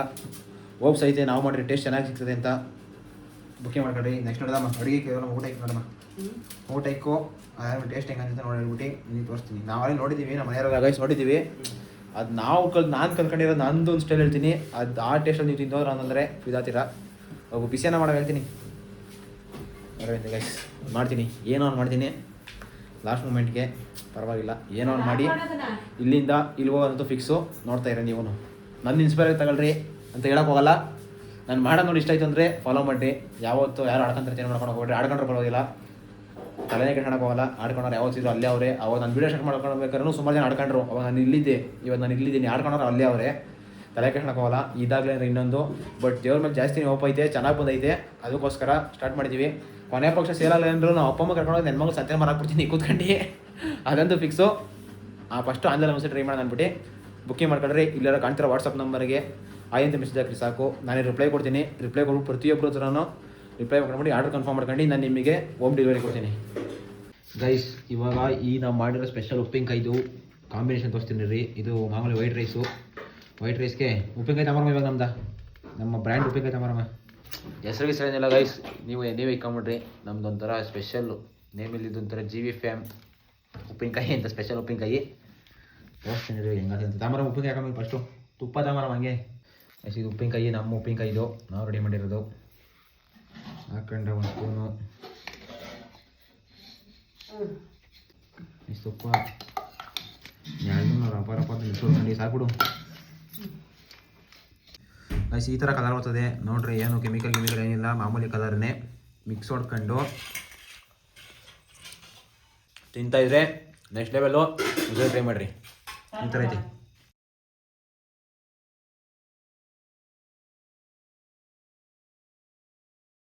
ಓಪ್ಸ್ ಐತೆ ನಾವು ಮಾಡಿರಿ ಟೇಸ್ಟ್ ಚೆನ್ನಾಗಿ ಸಿಗ್ತದೆ ಅಂತ ಬುಕ್ಕಿಂಗ್ ಮಾಡ್ಕೊಳ್ರಿ. ನೆಕ್ಸ್ಟ್ ನೋಡೋದಮ್ಮ ಅಡುಗೆ ಕೇಳೋಣ. ಊಟ ಇಕ್ಕು ನೋಡಮ್ಮ, ಊಟ ಇಕ್ಕು ಟೇಸ್ಟ್ ಹೆಂಗೆ ಅಂತ ನೋಡಿ ಹೇಳ್ಬಿಟ್ಟು ನೀವು ತೋರಿಸ್ತೀನಿ. ನಾವಲ್ಲಿ ನೋಡಿದ್ದೀವಿ, ನಮ್ಮ ಮನೆಯವ್ರ ಗೈಸ್ ನೋಡಿದ್ದೀವಿ. ಅದು ನಾನು ಕಲ್ತ್ಕೊಂಡಿರೋದು ನಂದು ಒಂದು ಸ್ಟೈಲ್ ಹೇಳ್ತೀನಿ. ಅದು ಆ ಟೇಸ್ಟಲ್ಲಿ ನೀವು ತಿಂದೋರು ಅಂತಂದರೆ ಇದಾತೀರ. ಒಬ್ಬ ಬಿಸಿಯನ್ನ ಮಾಡೋ ಹೇಳ್ತೀನಿ ಗೈಸ್. ಮಾಡ್ತೀನಿ, ಏನೋ ಅವ್ನು ಮಾಡ್ತೀನಿ ಲಾಸ್ಟ್ ಮೂಮೆಂಟ್ಗೆ. ಪರವಾಗಿಲ್ಲ, ಏನೋ ಅವ್ನು ಮಾಡಿ ಇಲ್ಲಿಂದ ಇಲ್ಲಿ ಹೋಗೋದಂತೂ ಫಿಕ್ಸು. ನೋಡ್ತಾ ಇರೋ ನೀವು ನನ್ನ ಇನ್ಸ್ಪೈರ್ ತಗೊಳ್ರಿ ಅಂತ ಹೇಳೋಕೆ ಹೋಗಲ್ಲ. ನಾನು ಮಾಡೋದು ನೋಡಿ ಇಷ್ಟ ಆಯಿತು ಅಂದರೆ ಫಾಲೋ ಮಾಡಿ. ಯಾವತ್ತು ಯಾರು ಆಡ್ಕೊಂತಾರೆ ಚೇಂಜ್ ಮಾಡ್ಕೊಂಡು ಹೋಗ್ಬಿಟ್ರೆ, ಆಡ್ಕೊಂಡ್ರೆ ಬರೋದಿಲ್ಲ, ತಲೆನೇ ಕೆಟ್ಕೊಳಕ್ಕೆ ಹೋಗಲ್ಲ. ಆಡ್ಕೊಂಡ್ರೆ ಯಾವತ್ತಿದ್ರು ಅಲ್ಲೇ ಅವರೇ. ಅವಾಗ ನಾನು ವೀಡಿಯೋ ಸ್ಟಾರ್ಟ್ ಮಾಡ್ಕೊಳ್ಬೇಕಾದ್ರೂ ಸುಮಾರು ಜನ ಆಡ್ಕೊಂಡ್ರು. ಅವಾಗ ನಾನು ಇಲ್ಲಿದ್ದೆ, ಇವಾಗ ನಾನು ಇಲ್ಲಿದ್ದೀನಿ, ಆಡ್ಕೊಂಡ್ರೆ ಅಲ್ಲೇ ಅವರೇ, ತಲೆ ಕೆಟ್ಕೊಳಕ್ಕೆ ಹೋಗಲ್ಲ. ಇದಾಗಲೇ ಇನ್ನೊಂದು ಬಟ್ ದೇವ್ರ ಮೇಲೆ ಜಾಸ್ತಿ ಹೋಪ್ ಐತೆ, ಚೆನ್ನಾಗಿ ಬಂದೈತೆ. ಅದಕ್ಕೋಸ್ಕರ ಸ್ಟಾರ್ಟ್ ಮಾಡಿದ್ದೀವಿ. ಕೊನೆ ಪಕ್ಷ ಸೇಲಲ್ಲ ಅಂದರು ನಾವು ಅಪ್ಪ ಅಮ್ಮ ಕರ್ಕೊಂಡು ನನ್ನ ಮಗು ಸತ್ಯ ಮಾರಾಕ್ಬಿಡ್ತೀನಿ ಕೂತ್ಕೊಂಡು. ಅದಂತೂ ಫಿಕ್ಸು. ಫಸ್ಟು ಆನ್ಲೈನ್ ಒಂದ್ಸರಿ ಟ್ರೈ ಮಾಡೋಣ ಅಂದ್ಬಿಟ್ಟು ಬುಕ್ಕಿಂಗ್ ಮಾಡ್ಕೊಂಡ್ರೆ ಇಲ್ಲೆಲ್ಲ ಕಾಣ್ತಿರೋ ವಾಟ್ಸಪ್ ನಂಬರ್ಗೆ ಆಯ್ ಅಂತ ಮೆಸೇಜ್ ಹಾಕಿ ಸಾಕು. ನಾನು ರಿಪ್ಲೈ ಕೊಡ್ತೀನಿ. ರಿಪ್ಲೈ ಕೊಡ್ಬಿಟ್ಟು ಪ್ರತಿಯೊಬ್ಬರು ಥರನೂ ರಿಪ್ಲೈ ಮಾಡ್ಕೊಂಡು ಆರ್ಡರ್ ಕನ್ಫರ್ಮ್ ಮಾಡ್ಕೊಂಡು ನಾನು ನಿಮಗೆ ಹೋಮ್ ಡೆಲಿವರಿ ಕೊಡ್ತೀನಿ ಗೈಸ್. ಇವಾಗ ಈ ನಾವು ಮಾಡಿರೋ ಸ್ಪೆಷಲ್ ಉಪ್ಪಿನಕಾಯಿದು ಕಾಂಬಿನೇಷನ್ ತೋರಿಸ್ತೀನಿ ರೀ. ಇದು ಮಾಮೂಲಿ ವೈಟ್ ರೈಸು. ವೈಟ್ ರೈಸ್ಗೆ ಉಪ್ಪಿನಕಾಯಿ ತಮಾರಮ್ಮ. ಇವಾಗ ನಮ್ಮ ಬ್ರ್ಯಾಂಡ್ ಉಪ್ಪಿನಕಾಯಿ ತಮಾರಮ್ಮ. ಹೆಸರಿಗೆ ಸರಿಯಿಲ್ಲ ಗೈಸ್, ನೀವೇ ಇಕ್ಕೊಂಬಿಡ್ರಿ. ನಮ್ದು ಒಂಥರ ಸ್ಪೆಷಲ್ಲು ನೇಮಲ್ಲಿ ಇದೊಂಥರ GV ಫ್ಯಾಮ್ ಉಪ್ಪಿನಕಾಯಿ ಅಂತ ಸ್ಪೆಷಲ್ ಉಪ್ಪಿನಕಾಯಿ ತೋರಿಸ್ತೀನಿ ರೀ ಹೆಂಗಂತ. ತಮಾರಮ್ಮ ಉಪ್ಪಿನಕಾಯಿ ಹಾಕೊಂಬೇಕು ಫಸ್ಟು. ತುಪ್ಪ ತಮಾರಮ್ಮ ಹಂಗೆ. ಇದು ಉಪ್ಪಿನಕಾಯಿ, ನಮ್ಮ ಉಪ್ಪಿನಕಾಯಿ ಇದು ನಾವು ರೆಡಿ ಮಾಡಿರೋದು. ಹಾಕೊಂಡ್ರೆ ಒಂದು ಸ್ಪೂನು ಇಷ್ಟು ತುಪ್ಪ ಎರಡು ರಪ್ಪ ಮಿಕ್ಸ್ಕೊಂಡು ಸಾಕ್ಬಿಡು ಗೈಸ್. ಈ ಥರ ಕಲರ್ ಬರ್ತದೆ ನೋಡ್ರಿ. ಏನು ಕೆಮಿಕಲ್ ಏನಿಲ್ಲ, ಮಾಮೂಲಿ ಕಲರ್ನೇ ಮಿಕ್ಸ್ ಹೊಡ್ಕೊಂಡು ತಿಂತಾಯಿದ್ರೆ ನೆಕ್ಸ್ಟ್ ಲೆವೆಲ್ಲು ಟ್ರೈ ಮಾಡಿರಿ. ಈ ಥರ ಐತಿ.